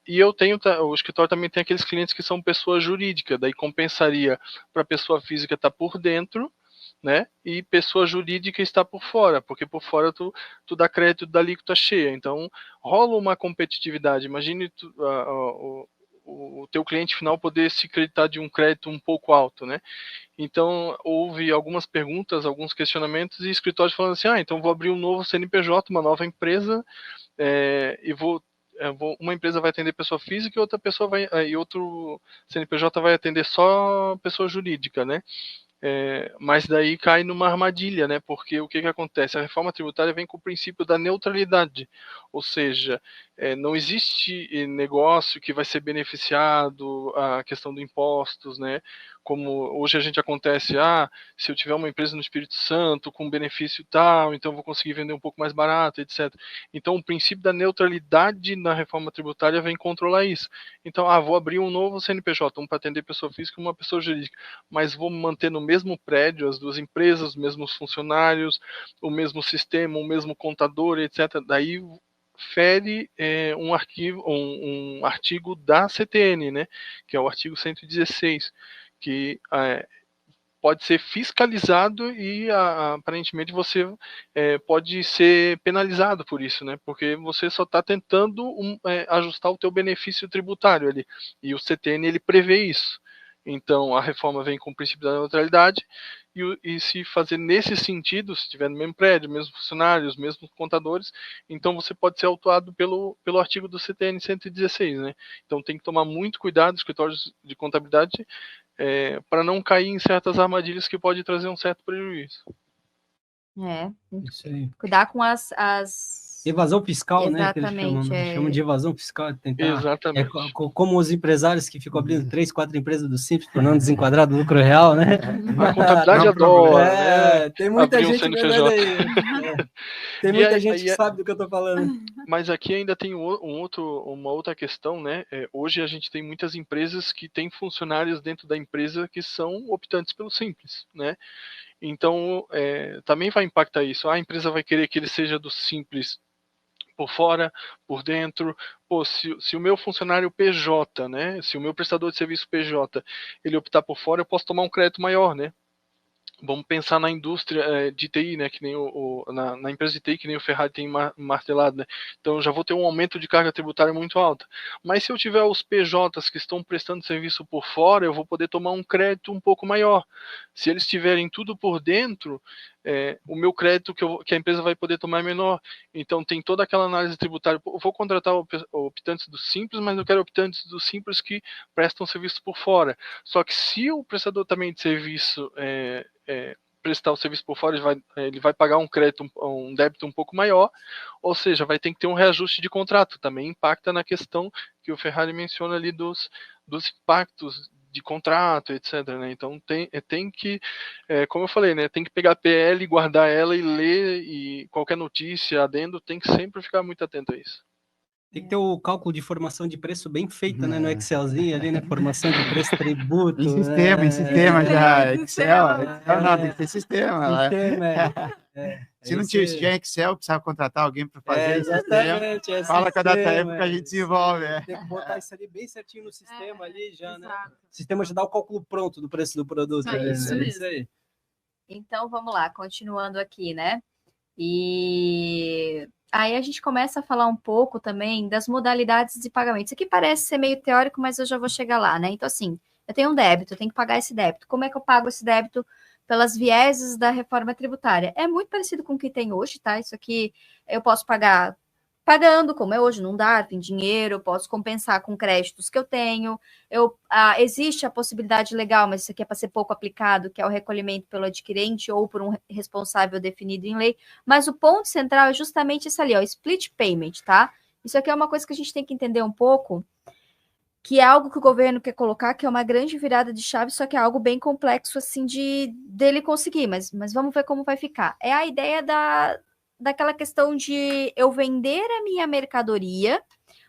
E o escritório também tem aqueles clientes que são pessoa jurídica, daí compensaria para a pessoa física estar por dentro, né? E pessoa jurídica está por fora, porque por fora tu dá crédito da alíquota cheia. Então rola uma competitividade. Imagine o teu cliente final poder se creditar de um crédito um pouco alto, né? Então houve algumas perguntas, alguns questionamentos e escritórios falando assim: então vou abrir um novo CNPJ, uma nova empresa, e uma empresa vai atender pessoa física e outra pessoa e outro CNPJ vai atender só pessoa jurídica, né? Mas daí cai numa armadilha, né? Porque o que acontece? A reforma tributária vem com o princípio da neutralidade, ou seja, não existe negócio que vai ser beneficiado a questão dos impostos, né? Como hoje a gente acontece, se eu tiver uma empresa no Espírito Santo com benefício tal, então eu vou conseguir vender um pouco mais barato, etc. Então o princípio da neutralidade na reforma tributária vem controlar isso. Então, vou abrir um novo CNPJ, um para atender pessoa física e uma pessoa jurídica, mas vou manter no mesmo prédio as duas empresas, os mesmos funcionários, o mesmo sistema, o mesmo contador, etc. Daí fere um artigo da CTN, né, que é o artigo 116, que pode ser fiscalizado e aparentemente você pode ser penalizado por isso, né? Porque você só está tentando ajustar o teu benefício tributário ali, e o CTN ele prevê isso. Então a reforma vem com o princípio da neutralidade e se fazer nesse sentido, se tiver no mesmo prédio, mesmos funcionários, mesmos contadores, então você pode ser autuado pelo artigo do CTN 116, né? Então tem que tomar muito cuidado, escritórios de contabilidade, para não cair em certas armadilhas que pode trazer um certo prejuízo. Isso aí. Cuidar com as... Evasão fiscal, né? Que eles Exatamente, chamam de evasão fiscal. Tentar, Exatamente. como os empresários que ficam abrindo 3, 4 empresas do Simples para não desenquadrar do lucro real, né? A contabilidade adora, né? Tem muita Abrir um gente CNPJ. vendo aí. Tem muita gente que sabe do que eu estou falando. Mas aqui ainda tem uma outra questão, né? Hoje a gente tem muitas empresas que têm funcionários dentro da empresa que são optantes pelo Simples, né? Então, também vai impactar isso. A empresa vai querer que ele seja do Simples por fora, por dentro. Se o meu funcionário PJ, né? Se o meu prestador de serviço PJ, ele optar por fora, eu posso tomar um crédito maior, né? Vamos pensar na indústria de TI, né? Que nem na empresa de TI, que nem o Ferrari tem martelado, né? Então eu já vou ter um aumento de carga tributária muito alta. Mas se eu tiver os PJs que estão prestando serviço por fora, eu vou poder tomar um crédito um pouco maior. Se eles tiverem tudo por dentro, o meu crédito que a empresa vai poder tomar é menor. Então tem toda aquela análise tributária. Eu vou contratar optantes do Simples, mas eu quero optantes do Simples que prestam serviço por fora. Só que se o prestador também de serviço prestar o serviço por fora, ele vai pagar um crédito, um débito um pouco maior, ou seja, vai ter que ter um reajuste de contrato. Também impacta na questão que o Ferrari menciona ali dos impactos de contrato, etc. Né? Então tem que, como eu falei, né, tem que pegar a PL, guardar ela e ler, e qualquer notícia, adendo, tem que sempre ficar muito atento a isso. Tem que ter o cálculo de formação de preço bem feito, né? No Excelzinho ali, né? Formação de preço, tributo. Em sistema já. Excel. Não, tem que ter sistema. Se não tiver Excel, precisava contratar alguém para fazer esse sistema. Fala com a DataInfo que a gente desenvolve. Tem que botar isso ali bem certinho no sistema ali já, né? O sistema já dá o cálculo pronto do preço do produto. Isso aí. Então, vamos lá, continuando aqui, né? E aí a gente começa a falar um pouco também das modalidades de pagamento. Isso aqui parece ser meio teórico, mas eu já vou chegar lá, né? Então, assim, eu tenho um débito, eu tenho que pagar esse débito. Como é que eu pago esse débito pelas vieses da reforma tributária? É muito parecido com o que tem hoje, tá? Isso aqui eu posso pagar pagando, como é hoje, não dá, tem dinheiro, eu posso compensar com créditos que eu tenho. Existe a possibilidade legal, mas isso aqui é para ser pouco aplicado, que é o recolhimento pelo adquirente ou por um responsável definido em lei. Mas o ponto central é justamente isso ali, ó, split payment, tá? Isso aqui é uma coisa que a gente tem que entender um pouco, que é algo que o governo quer colocar, que é uma grande virada de chave, só que é algo bem complexo, assim, dele conseguir. Mas vamos ver como vai ficar. É a ideia daquela questão de eu vender a minha mercadoria,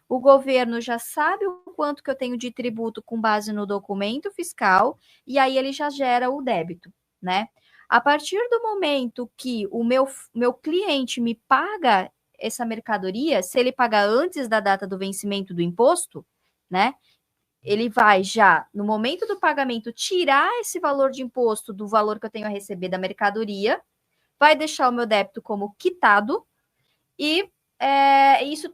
o governo já sabe o quanto que eu tenho de tributo com base no documento fiscal, e aí ele já gera o débito, né? A partir do momento que o meu cliente me paga essa mercadoria, se ele pagar antes da data do vencimento do imposto, né? Ele vai já, no momento do pagamento, tirar esse valor de imposto do valor que eu tenho a receber da mercadoria, vai deixar o meu débito como quitado e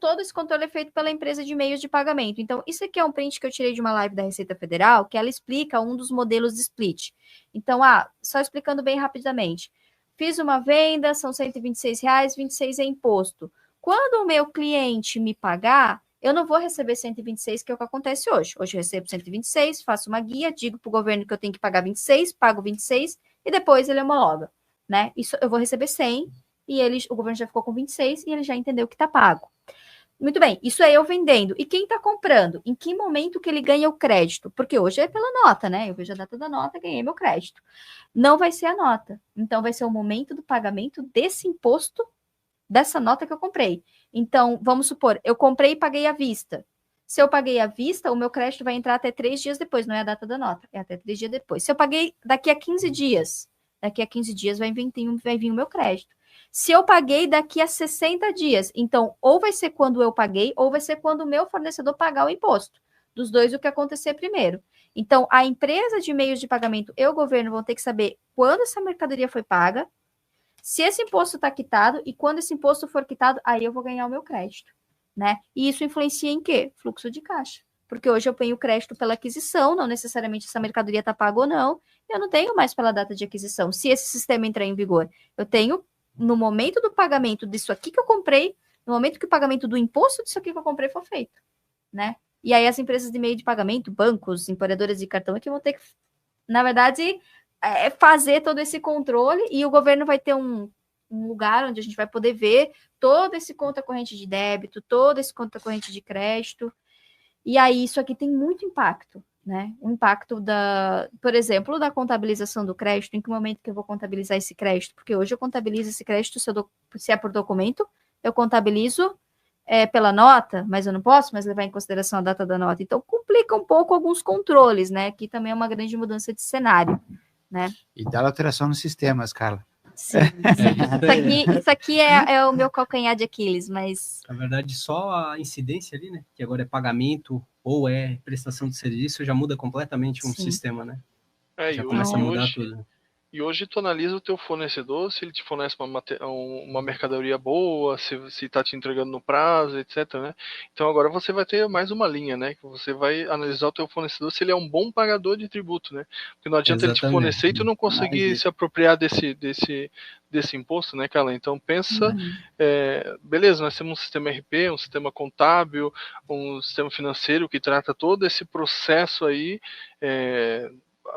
todo esse controle é feito pela empresa de meios de pagamento. Então, isso aqui é um print que eu tirei de uma live da Receita Federal, que ela explica um dos modelos de split. Então, só explicando bem rapidamente. Fiz uma venda, são R$126, 26 é imposto. Quando o meu cliente me pagar, eu não vou receber 126, que é o que acontece hoje. Hoje eu recebo 126, faço uma guia, digo para o governo que eu tenho que pagar 26, pago 26 e depois ele homologa, né? Isso eu vou receber 100 e o governo já ficou com 26 e ele já entendeu que está pago. Muito bem, isso é eu vendendo. E quem está comprando? Em que momento que ele ganha o crédito? Porque hoje é pela nota, né? Eu vejo a data da nota, ganhei meu crédito. Não vai ser a nota. Então, vai ser o momento do pagamento desse imposto, dessa nota que eu comprei. Então, vamos supor, eu comprei e paguei à vista. Se eu paguei à vista, o meu crédito vai entrar até 3 dias depois, não é a data da nota, é até 3 dias depois. Se eu paguei daqui a 15 dias, vai vir o meu crédito. Se eu paguei daqui a 60 dias, então ou vai ser quando eu paguei, ou vai ser quando o meu fornecedor pagar o imposto. Dos dois, o que acontecer primeiro. Então, a empresa de meios de pagamento e o governo vão ter que saber quando essa mercadoria foi paga, se esse imposto está quitado, e quando esse imposto for quitado, aí eu vou ganhar o meu crédito, né? E isso influencia em quê? Fluxo de caixa. Porque hoje eu tenho crédito pela aquisição, não necessariamente essa mercadoria está paga ou não, eu não tenho mais pela data de aquisição. Se esse sistema entrar em vigor, eu tenho no momento do pagamento disso aqui que eu comprei, no momento que o pagamento do imposto disso aqui que eu comprei for feito, né? E aí as empresas de meio de pagamento, bancos, empregadoras de cartão, é que vão ter que, na verdade, fazer todo esse controle, e o governo vai ter um lugar onde a gente vai poder ver todo esse conta corrente de débito, todo esse conta corrente de crédito, e aí isso aqui tem muito impacto, né? O impacto por exemplo, da contabilização do crédito, em que momento que eu vou contabilizar esse crédito? Porque hoje eu contabilizo esse crédito, se é por documento, eu contabilizo pela nota, mas eu não posso mais levar em consideração a data da nota. Então, complica um pouco alguns controles, né? Que também é uma grande mudança de cenário, né? E dá alteração nos sistemas, Carla. Sim. Isso aqui é o meu calcanhar de Aquiles, mas... Na verdade, só a incidência ali, né? Que agora é pagamento ou é prestação de serviço, já muda completamente um sistema, né? Já começa a mudar tudo. E hoje tu analisa o teu fornecedor, se ele te fornece uma mercadoria boa, se está te entregando no prazo, etc, né? Então agora você vai ter mais uma linha, né? Que você vai analisar o teu fornecedor se ele é um bom pagador de tributo, né? Porque não adianta ele te fornecer e tu não conseguir se apropriar desse imposto, né, Carla? Então pensa, beleza, nós temos um sistema RP, um sistema contábil, um sistema financeiro que trata todo esse processo aí,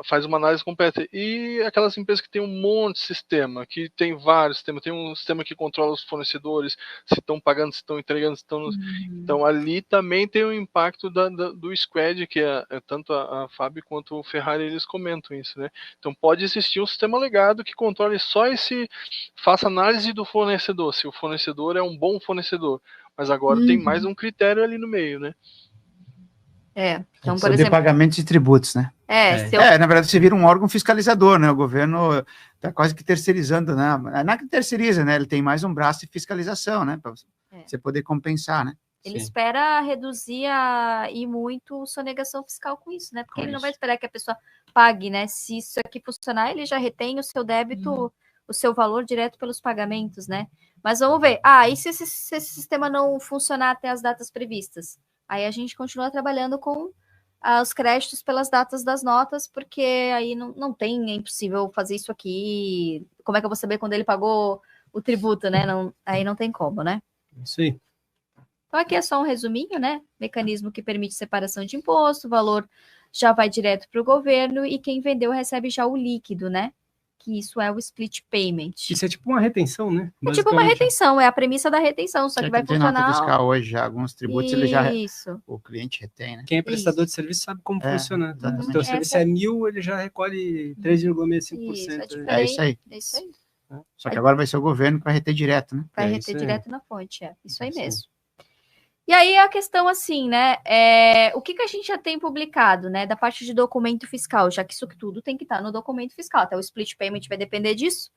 faz uma análise completa. E aquelas empresas que tem um monte de sistema, que tem vários sistemas, tem um sistema que controla os fornecedores, se estão pagando, se estão entregando, se estão... Então ali também tem o impacto do squad, que é tanto a Fábio quanto o Ferrari, eles comentam isso, né? Então pode existir um sistema legado que controle só faça análise do fornecedor, se o fornecedor é um bom fornecedor, mas agora tem mais um critério ali no meio, né? Então, por exemplo, pagamento de tributos, né? Na verdade, você vira um órgão fiscalizador, né? O governo está quase que terceirizando, né? Não é que terceiriza, né? Ele tem mais um braço de fiscalização, né? Para você poder compensar, né? Ele espera reduzir e muito sonegação fiscal com isso, né? Porque ele não vai esperar que a pessoa pague, né? Se isso aqui funcionar, ele já retém o seu débito, o seu valor direto pelos pagamentos, né? Mas vamos ver. E se esse sistema não funcionar até as datas previstas? Aí a gente continua trabalhando com os créditos pelas datas das notas, porque aí não tem, é impossível fazer isso aqui. Como é que eu vou saber quando ele pagou o tributo, né? Aí não tem como, né? Isso aí. Então aqui é só um resuminho, né? Mecanismo que permite separação de imposto, o valor já vai direto para o governo e quem vendeu recebe já o líquido, né? Que isso é o split payment. Isso é tipo uma retenção, né? É tipo uma retenção, é a premissa da retenção, só que vai funcionar... Tem nota fiscal hoje, já, alguns tributos o cliente retém, né? Quem é prestador de serviço sabe como funciona. Tá? Se o teu serviço é 1.000, ele já recolhe 3,65%. É isso aí. É isso aí. Só que agora vai ser o governo que vai reter direto, né? Vai reter direto na fonte, isso aí mesmo. E aí a questão assim, né, o que a gente já tem publicado, né, da parte de documento fiscal, já que isso tudo tem que estar no documento fiscal, até o split payment vai depender disso.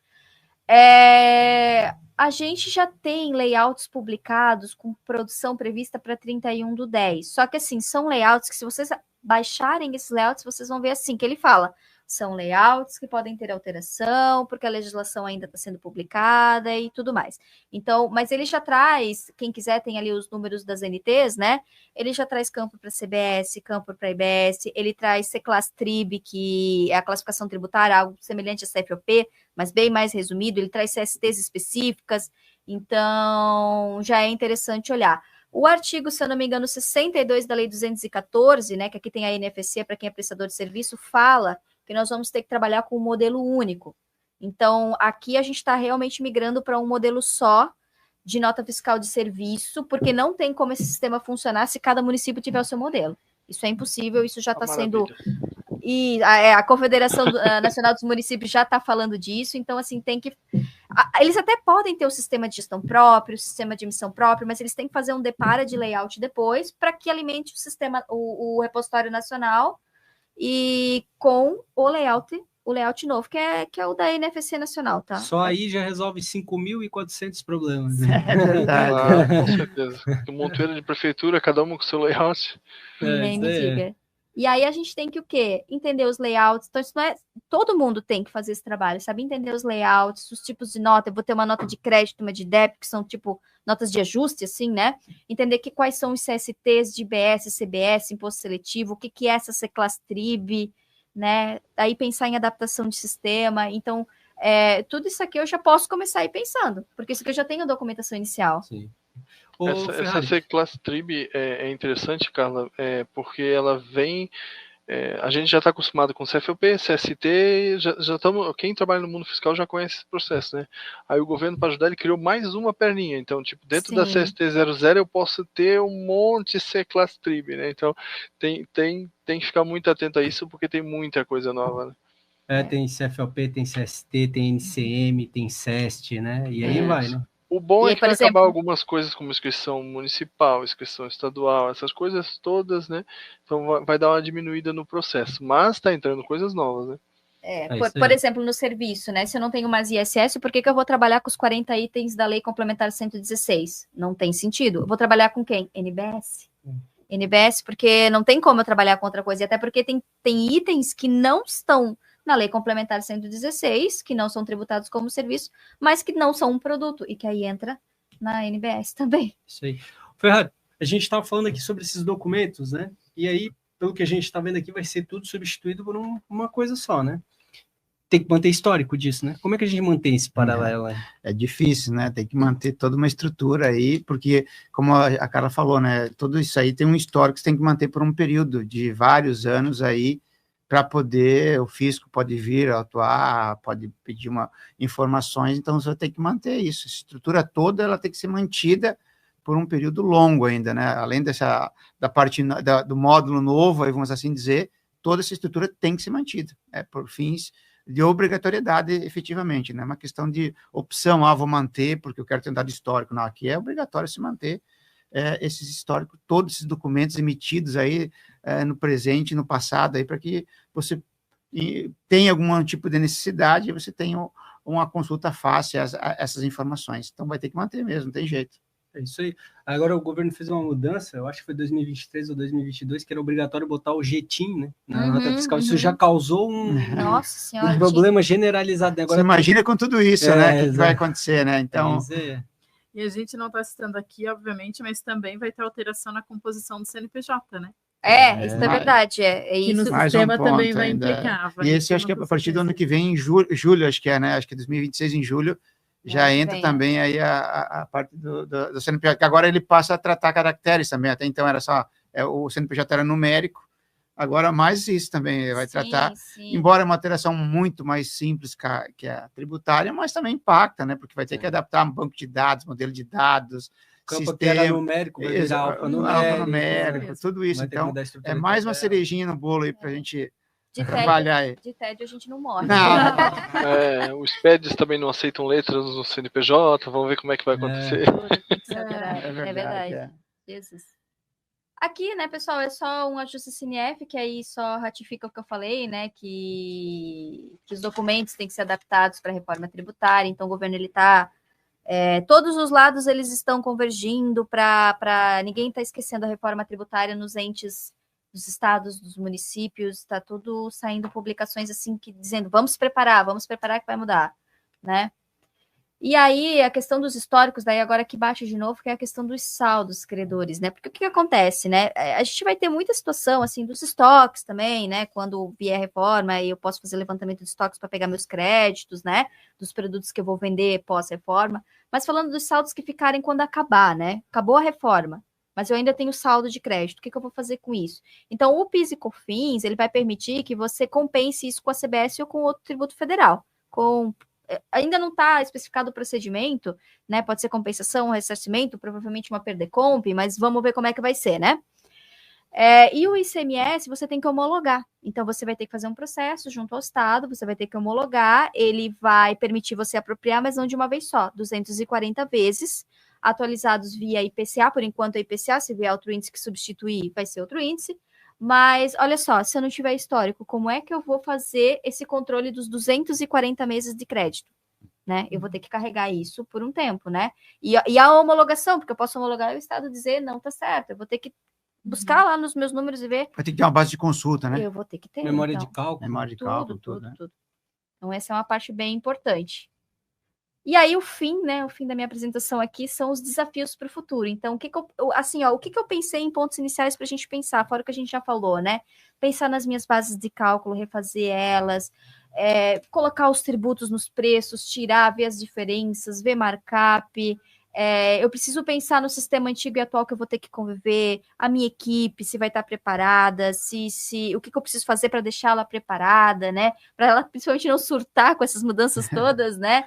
A gente já tem layouts publicados com produção prevista para 31/10, só que assim, são layouts que se vocês baixarem esses layouts, vocês vão ver assim, que ele fala, são layouts que podem ter alteração, porque a legislação ainda está sendo publicada e tudo mais. Então, mas ele já traz, quem quiser tem ali os números das NTs, né? Ele já traz campo para CBS, campo para IBS, ele traz C-Class Trib, que é a classificação tributária, algo semelhante a CFOP, mas bem mais resumido, ele traz CSTs específicas, então já é interessante olhar. O artigo, se eu não me engano, 62 da Lei 214, né, que aqui tem a NFC para quem é prestador de serviço, fala que nós vamos ter que trabalhar com um modelo único. Então, aqui a gente está realmente migrando para um modelo só de nota fiscal de serviço, porque não tem como esse sistema funcionar se cada município tiver o seu modelo. Isso é impossível, isso já está sendo... E a Confederação Nacional dos Municípios já está falando disso, então, assim, tem que... Eles até podem ter o sistema de gestão próprio, o sistema de emissão próprio, mas eles têm que fazer um depara de layout depois para que alimente o sistema, o repositório nacional e com o layout novo, que é o da NFC Nacional, tá? Só aí já resolve 5.400 problemas. Né? É verdade. Com certeza. Um montoeiro de prefeitura, cada uma com seu layout. Nem me diga. E aí a gente tem que o quê? Entender os layouts. Então, isso não é... Todo mundo tem que fazer esse trabalho, sabe? Entender os layouts, os tipos de nota. Eu vou ter uma nota de crédito, uma de débito, que são tipo notas de ajuste, assim, né? Entender quais são os CSTs de IBS, CBS, imposto seletivo, o que é essa C-Class Trib, né? Aí pensar em adaptação de sistema. Então, tudo isso aqui eu já posso começar a ir pensando, porque isso aqui eu já tenho a documentação inicial. Sim. Essa C-Class Trib é interessante, Carla, porque ela vem... a gente já está acostumado com CFOP, CST, já estamos, quem trabalha no mundo fiscal já conhece esse processo, né? Aí o governo, para ajudar, ele criou mais uma perninha. Então, tipo, dentro da CST 00 eu posso ter um monte de C-Class Trib, né? Então, tem que ficar muito atento a isso, porque tem muita coisa nova, né? Tem CFOP, tem CST, tem NCM, tem CEST, né? E aí vai, né? O bom é que vai exemplo, acabar algumas coisas como inscrição municipal, inscrição estadual, essas coisas todas, né? Então vai dar uma diminuída no processo, mas está entrando coisas novas, né? Por exemplo, no serviço, né? Se eu não tenho mais ISS, por que eu vou trabalhar com os 40 itens da Lei Complementar 116? Não tem sentido. Eu vou trabalhar com quem? NBS. NBS, porque não tem como eu trabalhar com outra coisa, e até porque tem itens que não estão na Lei Complementar 116, que não são tributados como serviço, mas que não são um produto, e que aí entra na NBS também. Isso aí. Ferrari, a gente estava falando aqui sobre esses documentos, né? E aí, pelo que a gente está vendo aqui, vai ser tudo substituído por uma coisa só, né? Tem que manter histórico disso, né? Como é que a gente mantém esse paralelo aí? É difícil, né? Tem que manter toda uma estrutura aí, porque, como a Carla falou, né? Tudo isso aí tem um histórico que você tem que manter por um período de vários anos aí, para poder, o fisco pode vir atuar, pode pedir informações, então você vai ter que manter isso. A estrutura toda, ela tem que ser mantida por um período longo ainda, né? Além da parte do módulo novo, aí vamos assim dizer, toda essa estrutura tem que ser mantida, por fins de obrigatoriedade, efetivamente, não é uma questão de opção, vou manter porque eu quero ter um dado histórico, não, aqui é obrigatório se manter esses históricos, todos esses documentos emitidos aí no presente e no passado, aí para que você tenha algum tipo de necessidade e você tenha uma consulta fácil a essas informações. Então, vai ter que manter mesmo, não tem jeito. É isso aí. Agora o governo fez uma mudança, eu acho que foi 2023 ou 2022, que era obrigatório botar o GTIM, né, na nota fiscal. Isso já causou Nossa senhora, um problema generalizado. Agora, você imagina com tudo isso, né, que vai acontecer, né? Então... E a gente não está citando aqui, obviamente, mas também vai ter alteração na composição do CNPJ, né? Isso é verdade. E no sistema também vai implicar. E esse acho que é a partir do ano que vem, em julho, acho que é, né? Acho que é 2026, em julho, já entra também aí a parte do CNPJ, que agora ele passa a tratar caracteres também, até então era só, o CNPJ era numérico, agora mais isso também vai tratar, embora é uma alteração muito mais simples que a tributária, mas também impacta, né? Porque vai ter que adaptar um banco de dados, modelo de dados, campo que era numérico, vai virar alfanumérico, tudo isso. Então, é mais uma cerejinha no bolo aí para a gente trabalhar aí. De tédio a gente não morre. Não. Os PEDs também não aceitam letras no CNPJ, vamos ver como é que vai acontecer. É verdade. Jesus. Aqui, né, pessoal, é só um ajuste CNF, que aí só ratifica o que eu falei, né, que os documentos têm que ser adaptados para a reforma tributária, então o governo, ele está... todos os lados, eles estão convergindo para ninguém está esquecendo a reforma tributária nos entes dos estados, dos municípios, está tudo saindo publicações assim, dizendo, vamos preparar que vai mudar, né? E aí, a questão dos históricos, daí agora que baixa de novo, que é a questão dos saldos credores, né? Porque o que acontece, né? A gente vai ter muita situação, assim, dos estoques também, né? Quando vier a reforma, eu posso fazer levantamento de estoques para pegar meus créditos, né? Dos produtos que eu vou vender pós-reforma. Mas falando dos saldos que ficarem quando acabar, né? Acabou a reforma. mas eu ainda tenho saldo de crédito. O que eu vou fazer com isso? Então, o PIS e COFINS, ele vai permitir que você compense isso com a CBS ou com outro tributo federal. Ainda não está especificado o procedimento, né? Pode ser compensação, ressarcimento, provavelmente uma perda-comp, mas vamos ver como é que vai ser, né? E o ICMS você tem que homologar. Então, você vai ter que fazer um processo junto ao Estado, você vai ter que homologar, ele vai permitir você apropriar, mas não de uma vez só, 240 vezes, atualizados via IPCA, por enquanto é IPCA, se vier outro índice que substituir, vai ser outro índice. Mas, olha só, se eu não tiver histórico, como é que eu vou fazer esse controle dos 240 meses de crédito? Né? Eu vou ter que carregar isso por um tempo, né? E a homologação, porque eu posso homologar e o Estado dizer, não, tá certo, eu vou ter que buscar lá nos meus números e ver. Vai ter que ter uma base de consulta, né? Eu vou ter que ter. Memória então. de cálculo. Memória de cálculo, tudo, né? Então, essa é uma parte bem importante. E aí, o fim da minha apresentação aqui são os desafios para o futuro. Então, o que eu pensei em pontos iniciais para a gente pensar, fora o que a gente já falou, né? Pensar nas minhas bases de cálculo, refazer elas, colocar os tributos nos preços, tirar, ver as diferenças, ver markup. Eu preciso pensar no sistema antigo e atual que eu vou ter que conviver, a minha equipe, se vai estar preparada, o que eu preciso fazer para deixá-la preparada, né? Para ela principalmente não surtar com essas mudanças todas, né?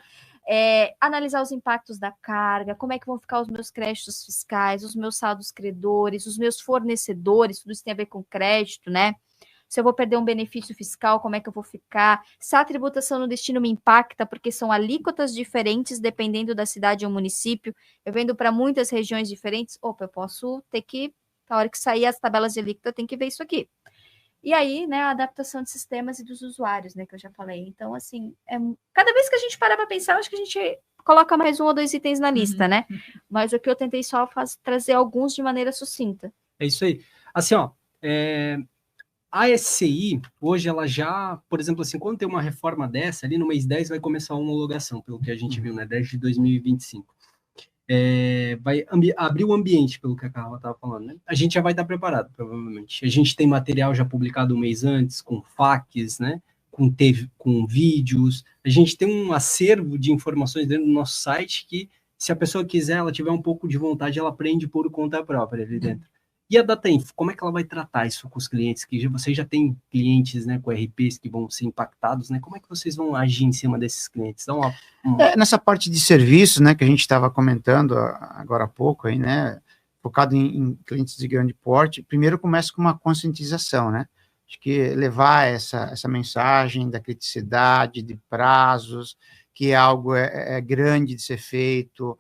Analisar os impactos da carga, como é que vão ficar os meus créditos fiscais, os meus saldos credores, os meus fornecedores, tudo isso tem a ver com crédito, né? Se eu vou perder um benefício fiscal, como é que eu vou ficar? Se a tributação no destino me impacta, porque são alíquotas diferentes dependendo da cidade ou município. Eu vendo para muitas regiões diferentes, eu posso ter que, na hora que sair as tabelas de alíquota, tem que ver isso aqui. E aí, né, a adaptação de sistemas e dos usuários, né, que eu já falei. Então, assim, cada vez que a gente parar para pensar, eu acho que a gente coloca mais um ou dois itens na lista, né? Mas o que eu tentei só trazer alguns de maneira sucinta. É isso aí. Assim, ó, a SCI, hoje, ela já, por exemplo, assim, quando tem uma reforma dessa, ali no mês 10 vai começar a homologação, pelo que a gente viu, né, 10 de 2025. Vai abrir o ambiente, pelo que a Carla estava falando, né? A gente já vai estar preparado, provavelmente. A gente tem material já publicado um mês antes, com FAQs, né? Com vídeos. A gente tem um acervo de informações dentro do nosso site que, se a pessoa quiser, ela tiver um pouco de vontade, ela aprende por conta própria ali dentro. E a DataInfo, como é que ela vai tratar isso com os clientes? Que vocês já têm clientes, né, com RPs que vão ser impactados, né? Como é que vocês vão agir em cima desses clientes? Então, nessa parte de serviço, né, que a gente estava comentando agora há pouco, aí, né, focado em clientes de grande porte, primeiro começa com uma conscientização, né? Acho que levar essa mensagem da criticidade, de prazos, que algo grande de ser feito,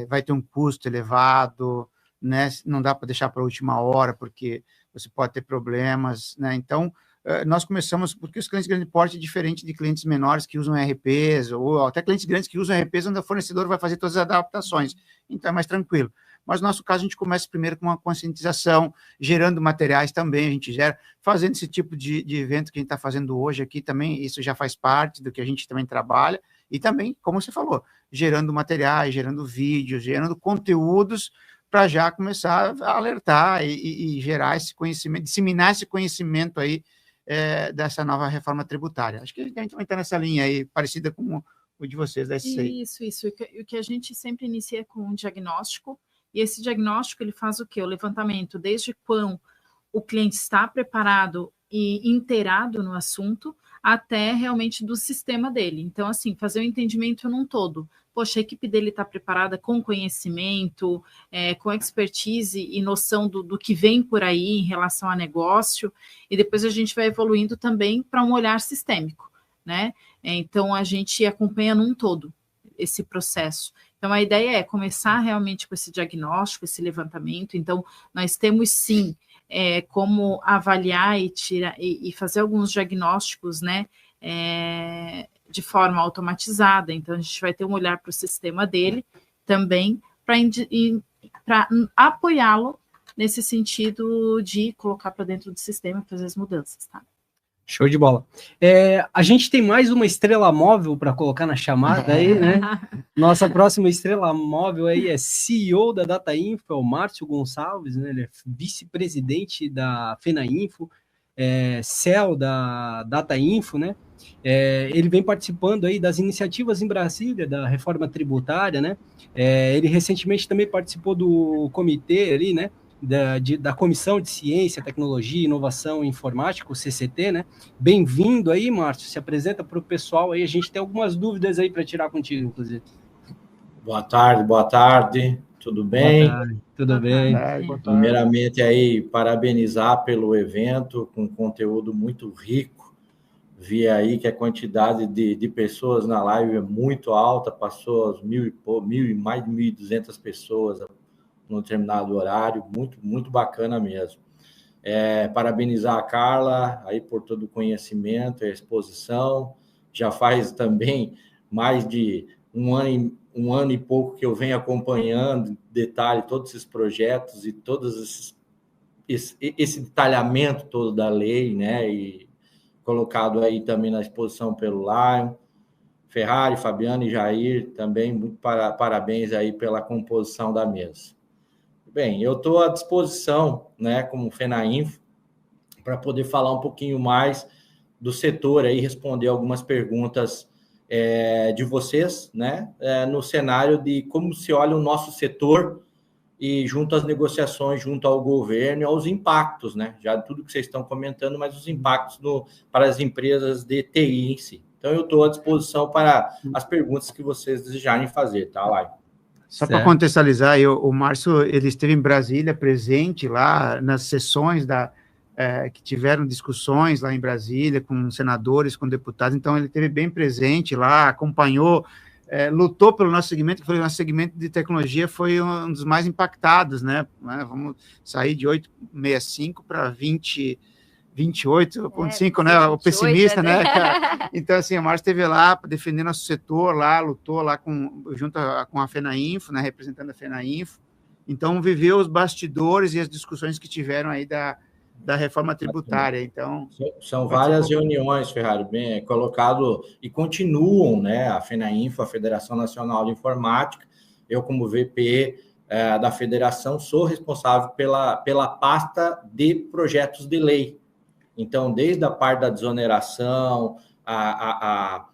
vai ter um custo elevado, né? Não dá para deixar para a última hora, porque você pode ter problemas, né? Então, nós começamos, porque os clientes de grande porte é diferente de clientes menores que usam RPs, ou até clientes grandes que usam RPs, onde o fornecedor vai fazer todas as adaptações, então é mais tranquilo. Mas no nosso caso, a gente começa primeiro com uma conscientização, gerando materiais também, a gente gera, fazendo esse tipo de evento que a gente está fazendo hoje aqui também, isso já faz parte do que a gente também trabalha, e também, como você falou, gerando materiais, gerando vídeos, gerando conteúdos, para já começar a alertar e gerar esse conhecimento, disseminar esse conhecimento aí dessa nova reforma tributária. Acho que a gente vai estar nessa linha aí, parecida com o de vocês, da SCI. Isso. O que a gente sempre inicia com um diagnóstico, e esse diagnóstico ele faz o quê? O levantamento, desde quando o cliente está preparado e inteirado no assunto, até realmente do sistema dele. Então, assim, fazer o entendimento num todo. Poxa, a equipe dele está preparada com conhecimento, com expertise e noção do que vem por aí em relação a negócio, e depois a gente vai evoluindo também para um olhar sistêmico, né? Então, a gente acompanha num todo esse processo. Então, a ideia é começar realmente com esse diagnóstico, esse levantamento. Então, nós temos sim como avaliar e fazer alguns diagnósticos, né, de forma automatizada. Então, a gente vai ter um olhar para o sistema dele também, para apoiá-lo nesse sentido de colocar para dentro do sistema e fazer as mudanças, tá? Show de bola. A gente tem mais uma estrela móvel para colocar na chamada aí, né? Nossa próxima estrela móvel aí é CEO da DataInfo, é o Márcio Gonçalves, né? Ele é vice-presidente da FENAINFO, CEO da DataInfo, né? Ele vem participando aí das iniciativas em Brasília, da reforma tributária, né? Ele recentemente também participou do comitê ali, né? Da Comissão de Ciência, Tecnologia, Inovação e Informática, o CCT, né? Bem-vindo aí, Márcio, se apresenta para o pessoal aí, a gente tem algumas dúvidas aí para tirar contigo, inclusive. Boa tarde, tudo bem? Boa tarde, tudo bem. Primeiramente aí, parabenizar pelo evento, com conteúdo muito rico, vi aí que a quantidade de pessoas na live é muito alta, passou as mais de 1.200 pessoas num determinado horário, muito bacana mesmo. Parabenizar a Carla aí por todo o conhecimento e a exposição. Já faz também mais de um ano e pouco que eu venho acompanhando em detalhe todos esses projetos e todos esse detalhamento todo da lei, né? E colocado aí também na exposição pelo Lion, Ferrari, Fabiano e Jair, também muito parabéns aí pela composição da mesa. Bem, eu estou à disposição, né, como FENAINFO, para poder falar um pouquinho mais do setor aí, responder algumas perguntas de vocês, né, no cenário de como se olha o nosso setor e junto às negociações, junto ao governo e aos impactos, né, já tudo que vocês estão comentando, mas os impactos para as empresas de TI em si. Então, eu estou à disposição para as perguntas que vocês desejarem fazer, tá, Lai? Só para contextualizar, o Márcio, ele esteve em Brasília, presente lá nas sessões que tiveram discussões lá em Brasília com senadores, com deputados, então ele esteve bem presente lá, acompanhou, lutou pelo nosso segmento, que foi o nosso segmento de tecnologia, foi um dos mais impactados, né? Vamos sair de 865 para 28,5, né? O pessimista, né? Então, assim, o Márcio esteve lá para defender nosso setor, lá, lutou lá junto com a FENAINFO, né? Representando a FENAINFO. Então, viveu os bastidores e as discussões que tiveram aí da reforma tributária. Então, são várias reuniões, Ferrari, bem colocado, e continuam, né? A FENAINFO, a Federação Nacional de Informática, eu, como VP da federação, sou responsável pela pasta de projetos de lei. Então, desde a parte da desoneração, a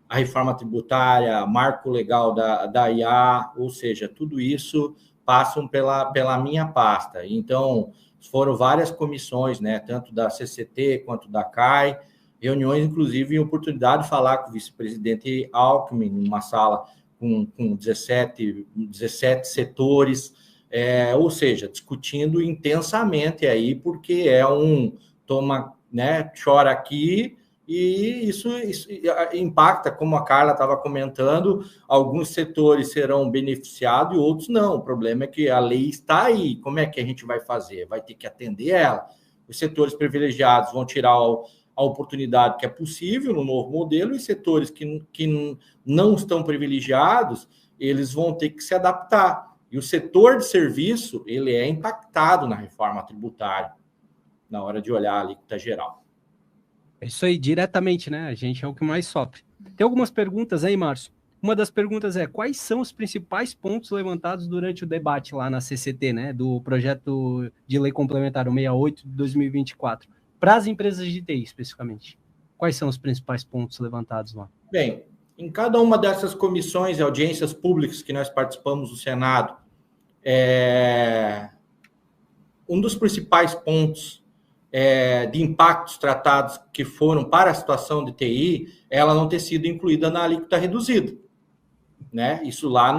reforma tributária, marco legal da IA, ou seja, tudo isso passam pela minha pasta. Então, foram várias comissões, né, tanto da CCT quanto da CAI, reuniões, inclusive, em oportunidade de falar com o vice-presidente Alckmin, numa sala com 17 setores, ou seja, discutindo intensamente aí, porque chora aqui, e isso impacta, como a Carla estava comentando, alguns setores serão beneficiados e outros não. O problema é que a lei está aí, como é que a gente vai fazer? Vai ter que atender ela. Os setores privilegiados vão tirar a oportunidade que é possível no novo modelo, e setores que não estão privilegiados, eles vão ter que se adaptar. E o setor de serviço, ele é impactado na reforma tributária, na hora de olhar a alíquota geral. É isso aí, diretamente, né? A gente é o que mais sofre. Tem algumas perguntas aí, Márcio. Uma das perguntas é, quais são os principais pontos levantados durante o debate lá na CCT, né? Do projeto de lei complementar 68 de 2024, para as empresas de TI, especificamente. Quais são os principais pontos levantados lá? Bem, em cada uma dessas comissões e audiências públicas que nós participamos do Senado, um dos principais pontos de impactos tratados que foram para a situação de TI, ela não ter sido incluída na alíquota reduzida, né? Isso lá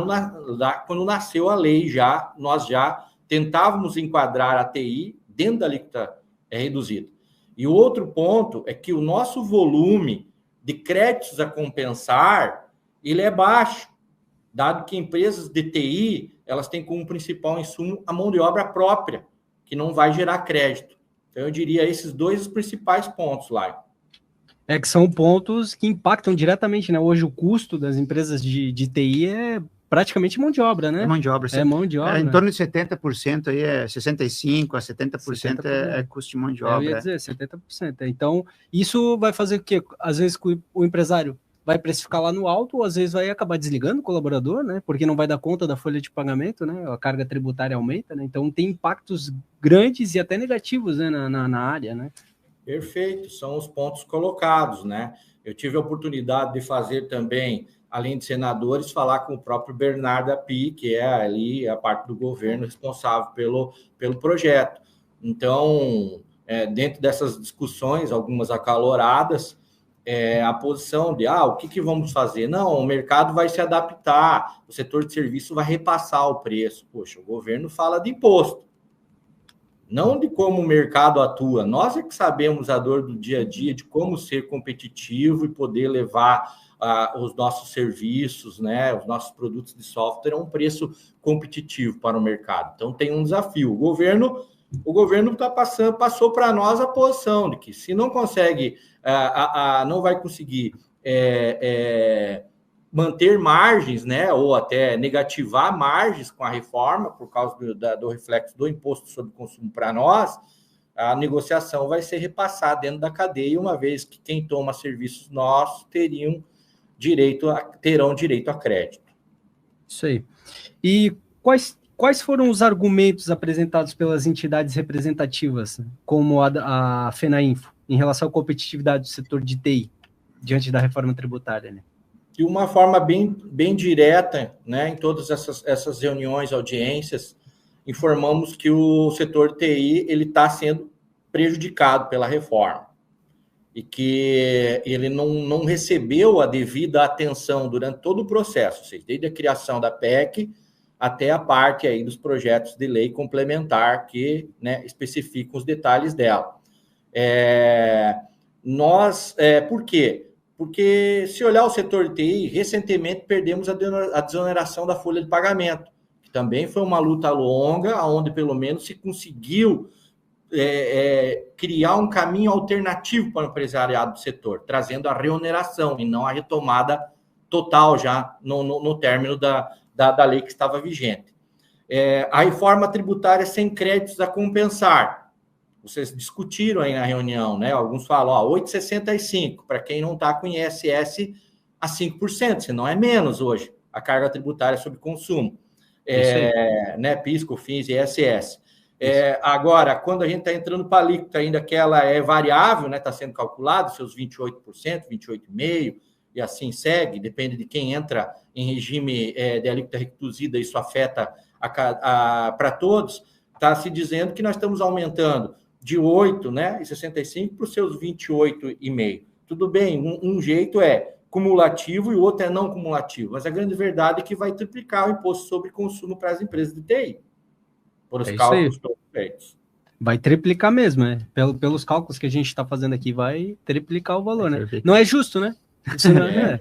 quando nasceu a lei, nós já tentávamos enquadrar a TI dentro da alíquota reduzida. E o outro ponto é que o nosso volume de créditos a compensar, ele é baixo, dado que empresas de TI, elas têm como principal insumo a mão de obra própria, que não vai gerar crédito. Então, eu diria esses dois os principais pontos lá. Que são pontos que impactam diretamente, né? Hoje o custo das empresas de TI é praticamente mão de obra, né? É mão de obra. É mão de obra. Em torno de 70%, aí 65% a 70% é custo de mão de obra. Eu ia dizer, 70%. Então, isso vai fazer o quê? Às vezes o empresário vai precificar lá no alto, ou às vezes vai acabar desligando o colaborador, né? Porque não vai dar conta da folha de pagamento, né? A carga tributária aumenta, né? Então tem impactos grandes e até negativos, né? na área, né? Perfeito, são os pontos colocados, né? Eu tive a oportunidade de fazer também, além de senadores, falar com o próprio Bernardo Api, que é ali a parte do governo responsável pelo projeto. Então, dentro dessas discussões, algumas acaloradas, a posição de, o que vamos fazer? Não, o mercado vai se adaptar, o setor de serviço vai repassar o preço. Poxa, o governo fala de imposto, não de como o mercado atua. Nós é que sabemos a dor do dia a dia, de como ser competitivo e poder levar os nossos serviços, né, os nossos produtos de software a um preço competitivo para o mercado. Então, tem um desafio. O governo passou para nós a posição de que se não consegue, não vai conseguir manter margens, né, ou até negativar margens com a reforma, por causa do reflexo do imposto sobre consumo para nós, a negociação vai ser repassada dentro da cadeia, uma vez que quem toma serviços nossos terão direito a crédito. Isso aí. E quais foram os argumentos apresentados pelas entidades representativas, como a FENAINFO, em relação à competitividade do setor de TI, diante da reforma tributária, né? De uma forma bem direta, né, em todas essas reuniões, audiências, informamos que o setor de TI está sendo prejudicado pela reforma e que ele não recebeu a devida atenção durante todo o processo, ou seja, desde a criação da PEC até a parte aí dos projetos de lei complementar que, né, especificam os detalhes dela. Por quê? Porque, se olhar o setor de TI, recentemente perdemos a desoneração da folha de pagamento, que também foi uma luta longa, onde pelo menos se conseguiu criar um caminho alternativo para o empresariado do setor, trazendo a reoneração e não a retomada total já no término da lei que estava vigente. A reforma tributária sem créditos a compensar. Vocês discutiram aí na reunião, né? Alguns falam, 8,65, para quem não está com ISS a 5%, se não é menos hoje, a carga tributária sobre consumo. Né? PIS, COFINS e ISS. Agora, quando a gente está entrando para a alíquota, ainda que ela é variável, né? Está sendo calculado, seus 28%, 28,5%, e assim segue, depende de quem entra em regime de alíquota reduzida, isso afeta para todos, está se dizendo que nós estamos aumentando de 8, né, e 65 para os seus 28,5. Tudo bem, um jeito é cumulativo e o outro é não cumulativo, mas a grande verdade é que vai triplicar o imposto sobre consumo para as empresas de TI, por os cálculos todos feitos. Vai triplicar mesmo, né? Pelos cálculos que a gente está fazendo aqui, vai triplicar o valor, né? Não é justo, né? Isso não é.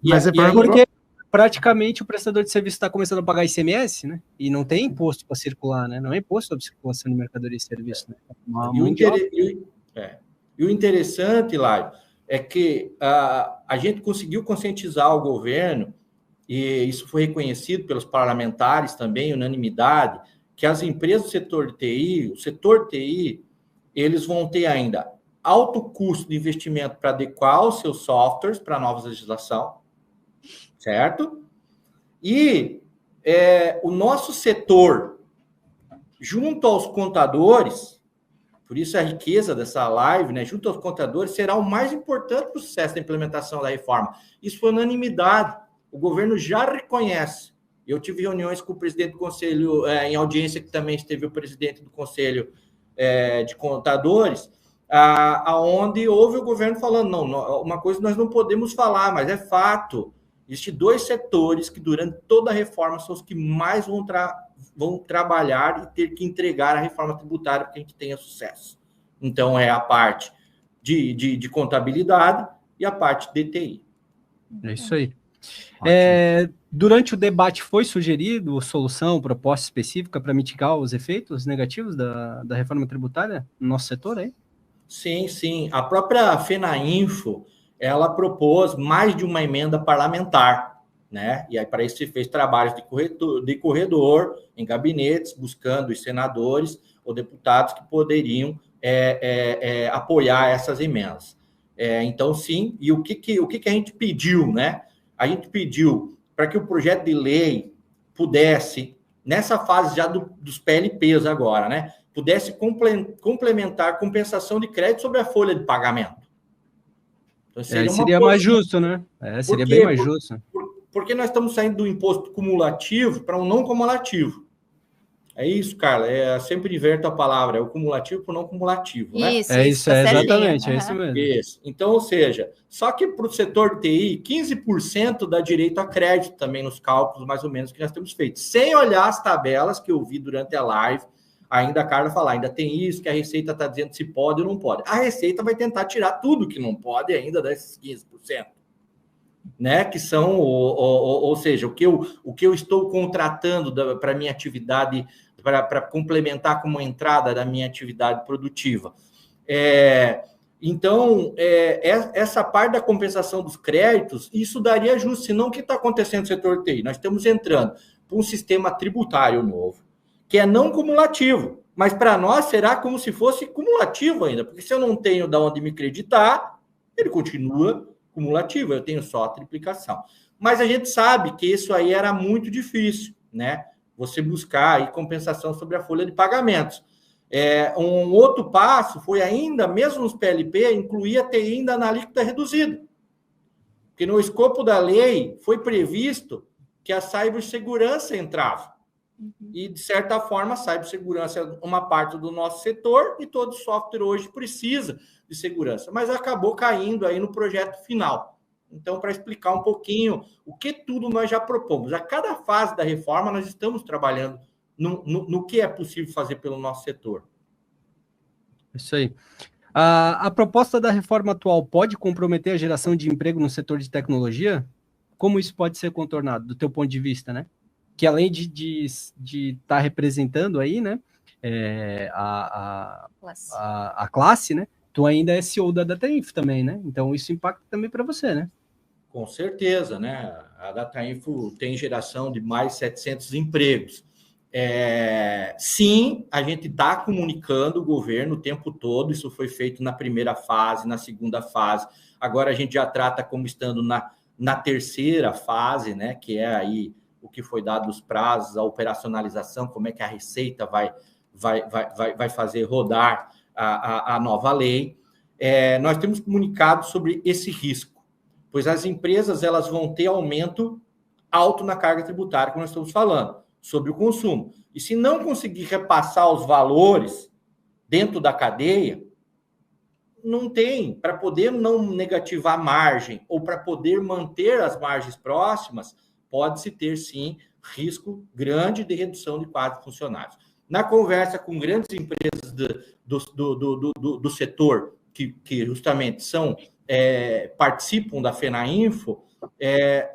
Mas porque praticamente o prestador de serviço está começando a pagar ICMS, né? E não tem imposto para circular, né? Não é imposto sobre circulação de mercadoria e serviço, né? E o interessante, Lário, é que a gente conseguiu conscientizar o governo, e isso foi reconhecido pelos parlamentares também, unanimidade, que as empresas do setor de TI, o setor de TI, eles vão ter ainda alto custo de investimento para adequar os seus softwares para a nova legislação, certo? E o nosso setor, junto aos contadores, por isso a riqueza dessa live, né, junto aos contadores, será o mais importante para o sucesso da implementação da reforma. Isso foi unanimidade. O governo já reconhece. Eu tive reuniões com o presidente do conselho, em audiência que também esteve o presidente do conselho de contadores, aonde houve o governo falando, não, uma coisa nós não podemos falar, mas é fato. Existem 2 setores que, durante toda a reforma, são os que mais vão trabalhar e ter que entregar a reforma tributária para que a gente tenha sucesso. Então, é a parte de contabilidade e a parte de TI. É isso aí. Durante o debate foi sugerido solução, proposta específica para mitigar os efeitos negativos da reforma tributária no nosso setor aí? Sim. A própria FENAINFO, ela propôs mais de uma emenda parlamentar, né? E aí, para isso, se fez trabalhos de corredor em gabinetes, buscando os senadores ou deputados que poderiam apoiar essas emendas. Então, sim, e o que a gente pediu, né? A gente pediu para que o projeto de lei pudesse, nessa fase já dos PLPs agora, né? pudesse complementar compensação de crédito sobre a folha de pagamento. Então, seria mais justo, né? Seria bem mais justo. Porque nós estamos saindo do imposto cumulativo para um não cumulativo. É isso, Carla. Sempre inverto a palavra. É o cumulativo para o não cumulativo, né? Isso, exatamente. É isso mesmo. Isso. Então, ou seja, só que para o setor de TI, 15% dá direito a crédito também nos cálculos, mais ou menos, que nós temos feito. Sem olhar as tabelas que eu vi durante a live, ainda a Carla falar, ainda tem isso, que a Receita está dizendo se pode ou não pode. A Receita vai tentar tirar tudo que não pode ainda desses 15%. Né, que são, ou seja, o que eu estou contratando para minha atividade, para complementar como entrada da minha atividade produtiva. Então, essa parte da compensação dos créditos, isso daria justo, senão o que está acontecendo no setor TI? Nós estamos entrando para um sistema tributário novo, que é não cumulativo, mas para nós será como se fosse cumulativo ainda, porque se eu não tenho de onde me creditar, ele continua cumulativo, eu tenho só a triplicação. Mas a gente sabe que isso aí era muito difícil, né? Você buscar aí compensação sobre a folha de pagamentos. Um outro passo foi ainda, mesmo nos PLP, incluir a TI ainda na alíquota reduzida. Porque no escopo da lei foi previsto que a cibersegurança entrava. E, de certa forma, a cibersegurança é uma parte do nosso setor e todo software hoje precisa de segurança, mas acabou caindo aí no projeto final. Então, para explicar um pouquinho o que tudo nós já propomos. A cada fase da reforma, nós estamos trabalhando no que é possível fazer pelo nosso setor. Isso aí. A proposta da reforma atual pode comprometer a geração de emprego no setor de tecnologia? Como isso pode ser contornado, do teu ponto de vista, né? Que além de estar representando aí, né, a classe, né, tu ainda é CEO da Datainfo também, né? Então isso impacta também para você, né? Com certeza, né? A Datainfo tem geração de mais 700 empregos. Sim, a gente está comunicando o governo o tempo todo, isso foi feito na primeira fase, na segunda fase, agora a gente já trata como estando na terceira fase, né? Que é aí o que foi dado os prazos, a operacionalização, como é que a Receita vai fazer rodar a nova lei. Nós temos comunicado sobre esse risco, pois as empresas elas vão ter aumento alto na carga tributária, como nós estamos falando, sobre o consumo. E se não conseguir repassar os valores dentro da cadeia, não tem, para poder não negativar a margem ou para poder manter as margens próximas, pode-se ter, sim, risco grande de redução de quadro de funcionários. Na conversa com grandes empresas do setor, que justamente participam da FENAINFO,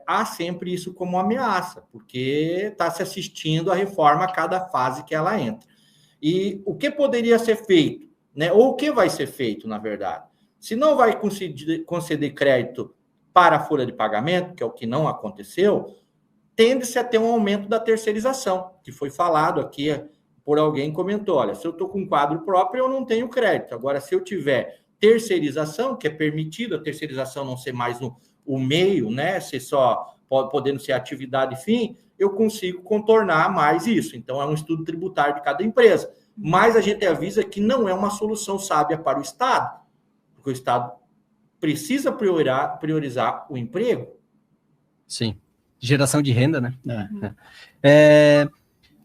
há sempre isso como ameaça, porque está se assistindo à reforma a cada fase que ela entra. E o que poderia ser feito, né? Ou o que vai ser feito, na verdade? Se não vai conceder crédito para a folha de pagamento, que é o que não aconteceu, tende-se a ter um aumento da terceirização, que foi falado aqui por alguém, comentou, olha, se eu estou com um quadro próprio, eu não tenho crédito. Agora, se eu tiver terceirização, que é permitido a terceirização não ser mais o meio, né, ser só, podendo ser atividade fim, eu consigo contornar mais isso. Então, é um estudo tributário de cada empresa. Mas a gente avisa que não é uma solução sábia para o Estado, porque o Estado precisa priorizar o emprego. Sim. Geração de renda, né?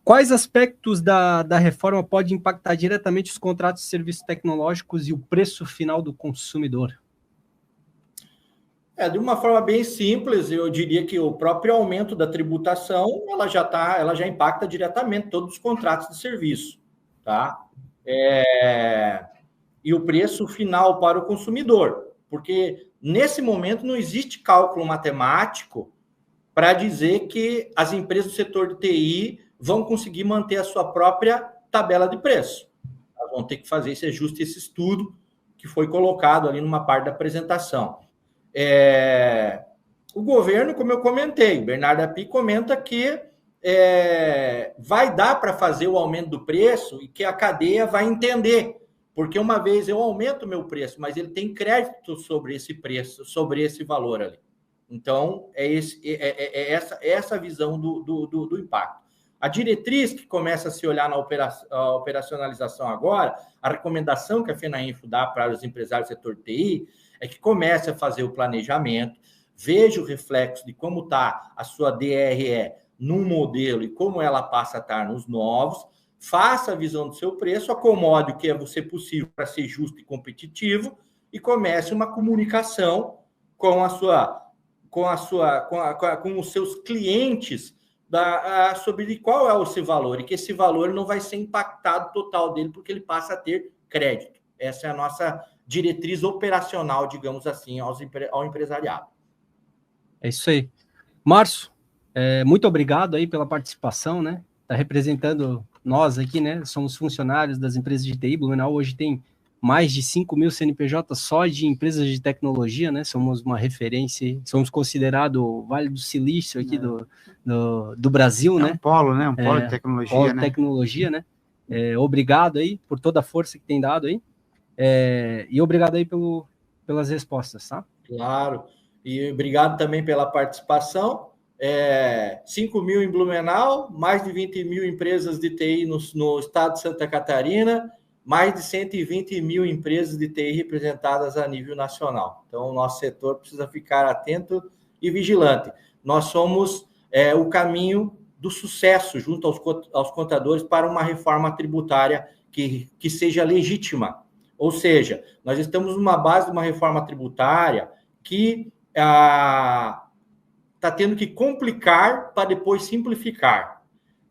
Quais aspectos da reforma podem impactar diretamente os contratos de serviços tecnológicos e o preço final do consumidor? De uma forma bem simples, eu diria que o próprio aumento da tributação, ela já impacta diretamente todos os contratos de serviço, tá? E o preço final para o consumidor, porque nesse momento não existe cálculo matemático para dizer que as empresas do setor de TI vão conseguir manter a sua própria tabela de preço. Elas vão ter que fazer esse ajuste, esse estudo que foi colocado ali numa parte da apresentação. O governo, como eu comentei, Bernardo Api comenta que vai dar para fazer o aumento do preço e que a cadeia vai entender, porque uma vez eu aumento o meu preço, mas ele tem crédito sobre esse preço, sobre esse valor ali. Então, essa visão do impacto. A diretriz que começa a se olhar na operacionalização agora, a recomendação que a FENAINFO dá para os empresários do setor TI é que comece a fazer o planejamento, veja o reflexo de como está a sua DRE num modelo e como ela passa a estar nos novos, faça a visão do seu preço, acomode o que é você possível para ser justo e competitivo e comece uma comunicação com os seus clientes sobre qual é o seu valor e que esse valor não vai ser impactado total dele porque ele passa a ter crédito. Essa é a nossa diretriz operacional, digamos assim, ao empresariado. É isso aí. Márcio, muito obrigado aí pela participação, né? Está representando nós aqui, né? Somos funcionários das empresas de TI. Blumenau hoje tem mais de 5.000 CNPJ só de empresas de tecnologia, né? Somos uma referência, somos considerados o Vale do Silício aqui do Brasil, né? Um polo, né? Um polo de tecnologia, polo de tecnologia, né? Obrigado aí por toda a força que tem dado aí. E obrigado aí pelas respostas, tá? Claro. E obrigado também pela participação. 5.000 em Blumenau, mais de 20.000 empresas de TI no estado de Santa Catarina, mais de 120.000 empresas de TI representadas a nível nacional. Então, o nosso setor precisa ficar atento e vigilante. Nós somos o caminho do sucesso junto aos contadores para uma reforma tributária que seja legítima. Ou seja, nós estamos numa base de uma reforma tributária que está tendo que complicar para depois simplificar.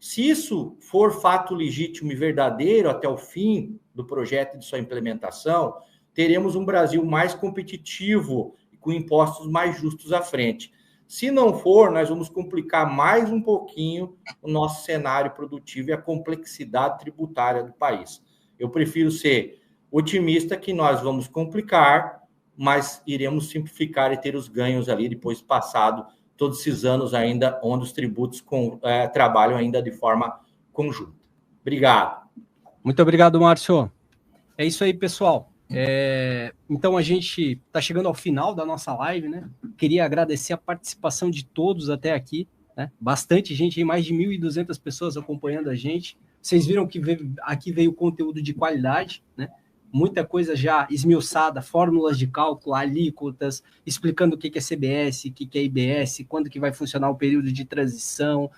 Se isso for fato legítimo e verdadeiro até o fim do projeto e de sua implementação, teremos um Brasil mais competitivo e com impostos mais justos à frente. Se não for, nós vamos complicar mais um pouquinho o nosso cenário produtivo e a complexidade tributária do país. Eu prefiro ser otimista que nós vamos complicar, mas iremos simplificar e ter os ganhos ali depois passado todos esses anos ainda onde os tributos trabalham ainda de forma conjunta. Obrigado. Muito obrigado, Márcio. É isso aí, pessoal. Então, a gente está chegando ao final da nossa live, né? Queria agradecer a participação de todos até aqui, né? Bastante gente, mais de 1.200 pessoas acompanhando a gente. Vocês viram que aqui veio conteúdo de qualidade, né? Muita coisa já esmiuçada, fórmulas de cálculo, alíquotas, explicando o que é CBS, o que é IBS, quando que vai funcionar o período de transição,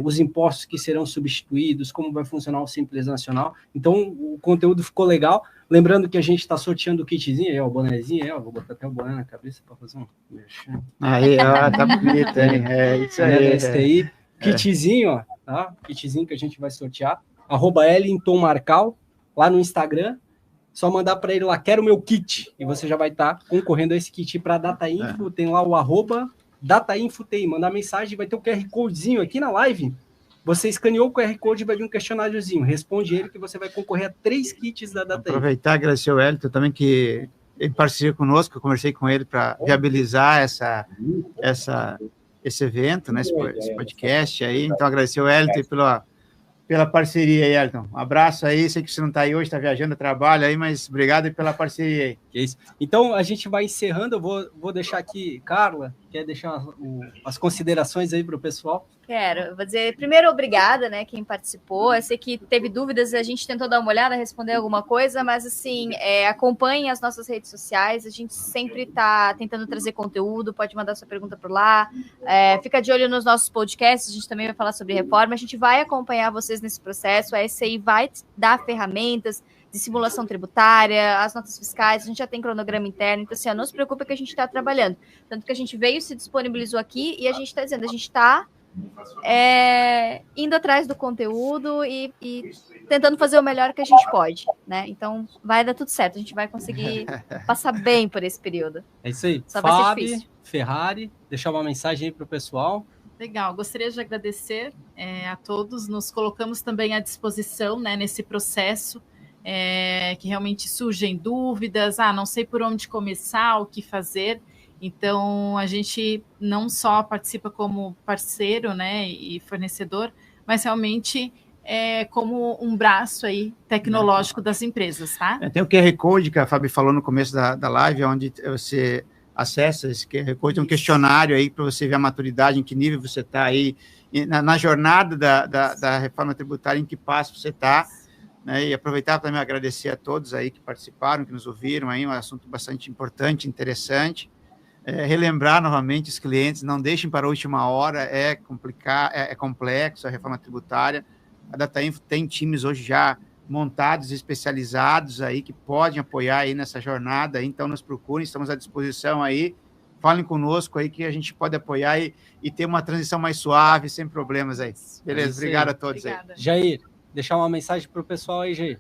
os impostos que serão substituídos, como vai funcionar o Simples Nacional. Então, o conteúdo ficou legal. Lembrando que a gente está sorteando o kitzinho, o bonezinho, vou botar até o boné na cabeça para fazer um... Aí, ó, tá bonito, hein? Isso aí. Kitzinho, ó, tá? Kitzinho que a gente vai sortear. @Ellington_Marcal, lá no Instagram. Só mandar para ele lá, quero o meu kit, e você já vai estar concorrendo a esse kit para a DataInfo, tem lá o @DataInfoTI, mandar mensagem, vai ter o QR Codezinho aqui na live, você escaneou o QR Code e vai vir um questionáriozinho, responde ele que você vai concorrer a 3 kits da DataInfo. Aproveitar e agradecer o Elton também, que em parceria conosco, eu conversei com ele para viabilizar esse evento, né, esse podcast aí, então agradecer o Elton pela parceria aí, Elton. Um abraço aí, sei que você não está aí hoje, está viajando, trabalha aí, mas obrigado pela parceria aí. É isso. Então, a gente vai encerrando, eu vou deixar aqui, Carla, quer deixar as considerações aí para o pessoal? Quero, vou dizer, primeiro, obrigada, né, quem participou, eu sei que teve dúvidas, a gente tentou dar uma olhada, responder alguma coisa, mas assim, acompanhem as nossas redes sociais, a gente sempre está tentando trazer conteúdo, pode mandar sua pergunta por lá, fica de olho nos nossos podcasts, a gente também vai falar sobre reforma, a gente vai acompanhar vocês nesse processo, a SCI vai dar ferramentas de simulação tributária, as notas fiscais, a gente já tem cronograma interno, então assim, não se preocupe que a gente está trabalhando, tanto que a gente veio, se disponibilizou aqui, e a gente está dizendo, a gente está indo atrás do conteúdo e tentando fazer o melhor que a gente pode, né? Então vai dar tudo certo, a gente vai conseguir passar bem por esse período. É isso aí. Só vai ser difícil. Ferrari, deixar uma mensagem aí para o pessoal. Legal, gostaria de agradecer a todos, nos colocamos também à disposição, né, nesse processo, que realmente surgem dúvidas, não sei por onde começar, o que fazer. Então, a gente não só participa como parceiro, né, e fornecedor, mas realmente como um braço aí tecnológico das empresas, tá? Tem o QR Code que a Fabi falou no começo da live, onde você acessa esse QR Code, tem um questionário aí para você ver a maturidade, em que nível você está aí, na jornada da reforma tributária, em que passo você está, né? E aproveitar para também agradecer a todos aí que participaram, que nos ouviram aí, um assunto bastante importante, interessante. Relembrar novamente os clientes, não deixem para a última hora, é complexo a reforma tributária. A Datainfo tem times hoje já montados, especializados aí, que podem apoiar aí nessa jornada, aí, então nos procurem, estamos à disposição aí, falem conosco aí que a gente pode apoiar e ter uma transição mais suave, sem problemas aí. Beleza? Obrigado a todos. Obrigada. Aí. Jair, deixar uma mensagem para o pessoal aí, Jair.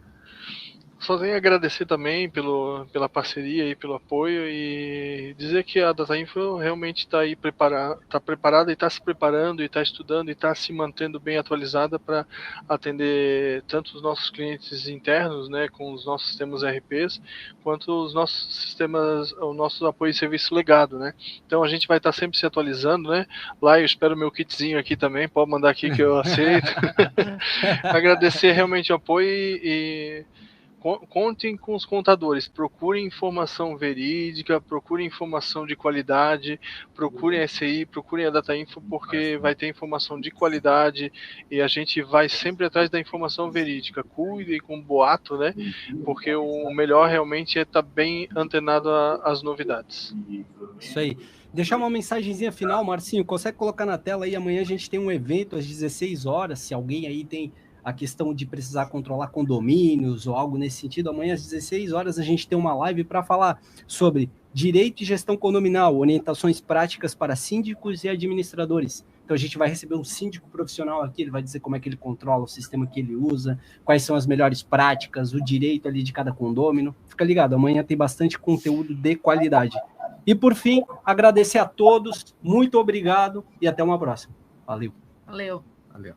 Só tenho a agradecer também pela parceria e pelo apoio e dizer que a Datainfo realmente está aí preparada e está se preparando e está estudando e está se mantendo bem atualizada para atender tanto os nossos clientes internos, né, com os nossos sistemas RPs, quanto os nossos sistemas, o nosso apoio e serviço legado, né. Então a gente vai estar sempre se atualizando, né. Lá eu espero meu kitzinho aqui também, pode mandar aqui que eu aceito. Agradecer realmente o apoio e contem com os contadores, procurem informação verídica, procurem informação de qualidade, procurem a SCI, procurem a Datainfo, porque vai ter informação de qualidade e a gente vai sempre atrás da informação verídica. Cuide com boato, né? Porque o melhor realmente é estar bem antenado às novidades. Isso aí. Deixar uma mensagenzinha final, Marcinho, consegue colocar na tela aí? Amanhã a gente tem um evento às 16 horas, se alguém aí tem a questão de precisar controlar condomínios ou algo nesse sentido, amanhã às 16 horas a gente tem uma live para falar sobre direito e gestão condominal, orientações práticas para síndicos e administradores. Então a gente vai receber um síndico profissional aqui, ele vai dizer como é que ele controla o sistema que ele usa, quais são as melhores práticas, o direito ali de cada condômino. Fica ligado, amanhã tem bastante conteúdo de qualidade. E por fim, agradecer a todos, muito obrigado e até uma próxima. Valeu. Valeu. Valeu.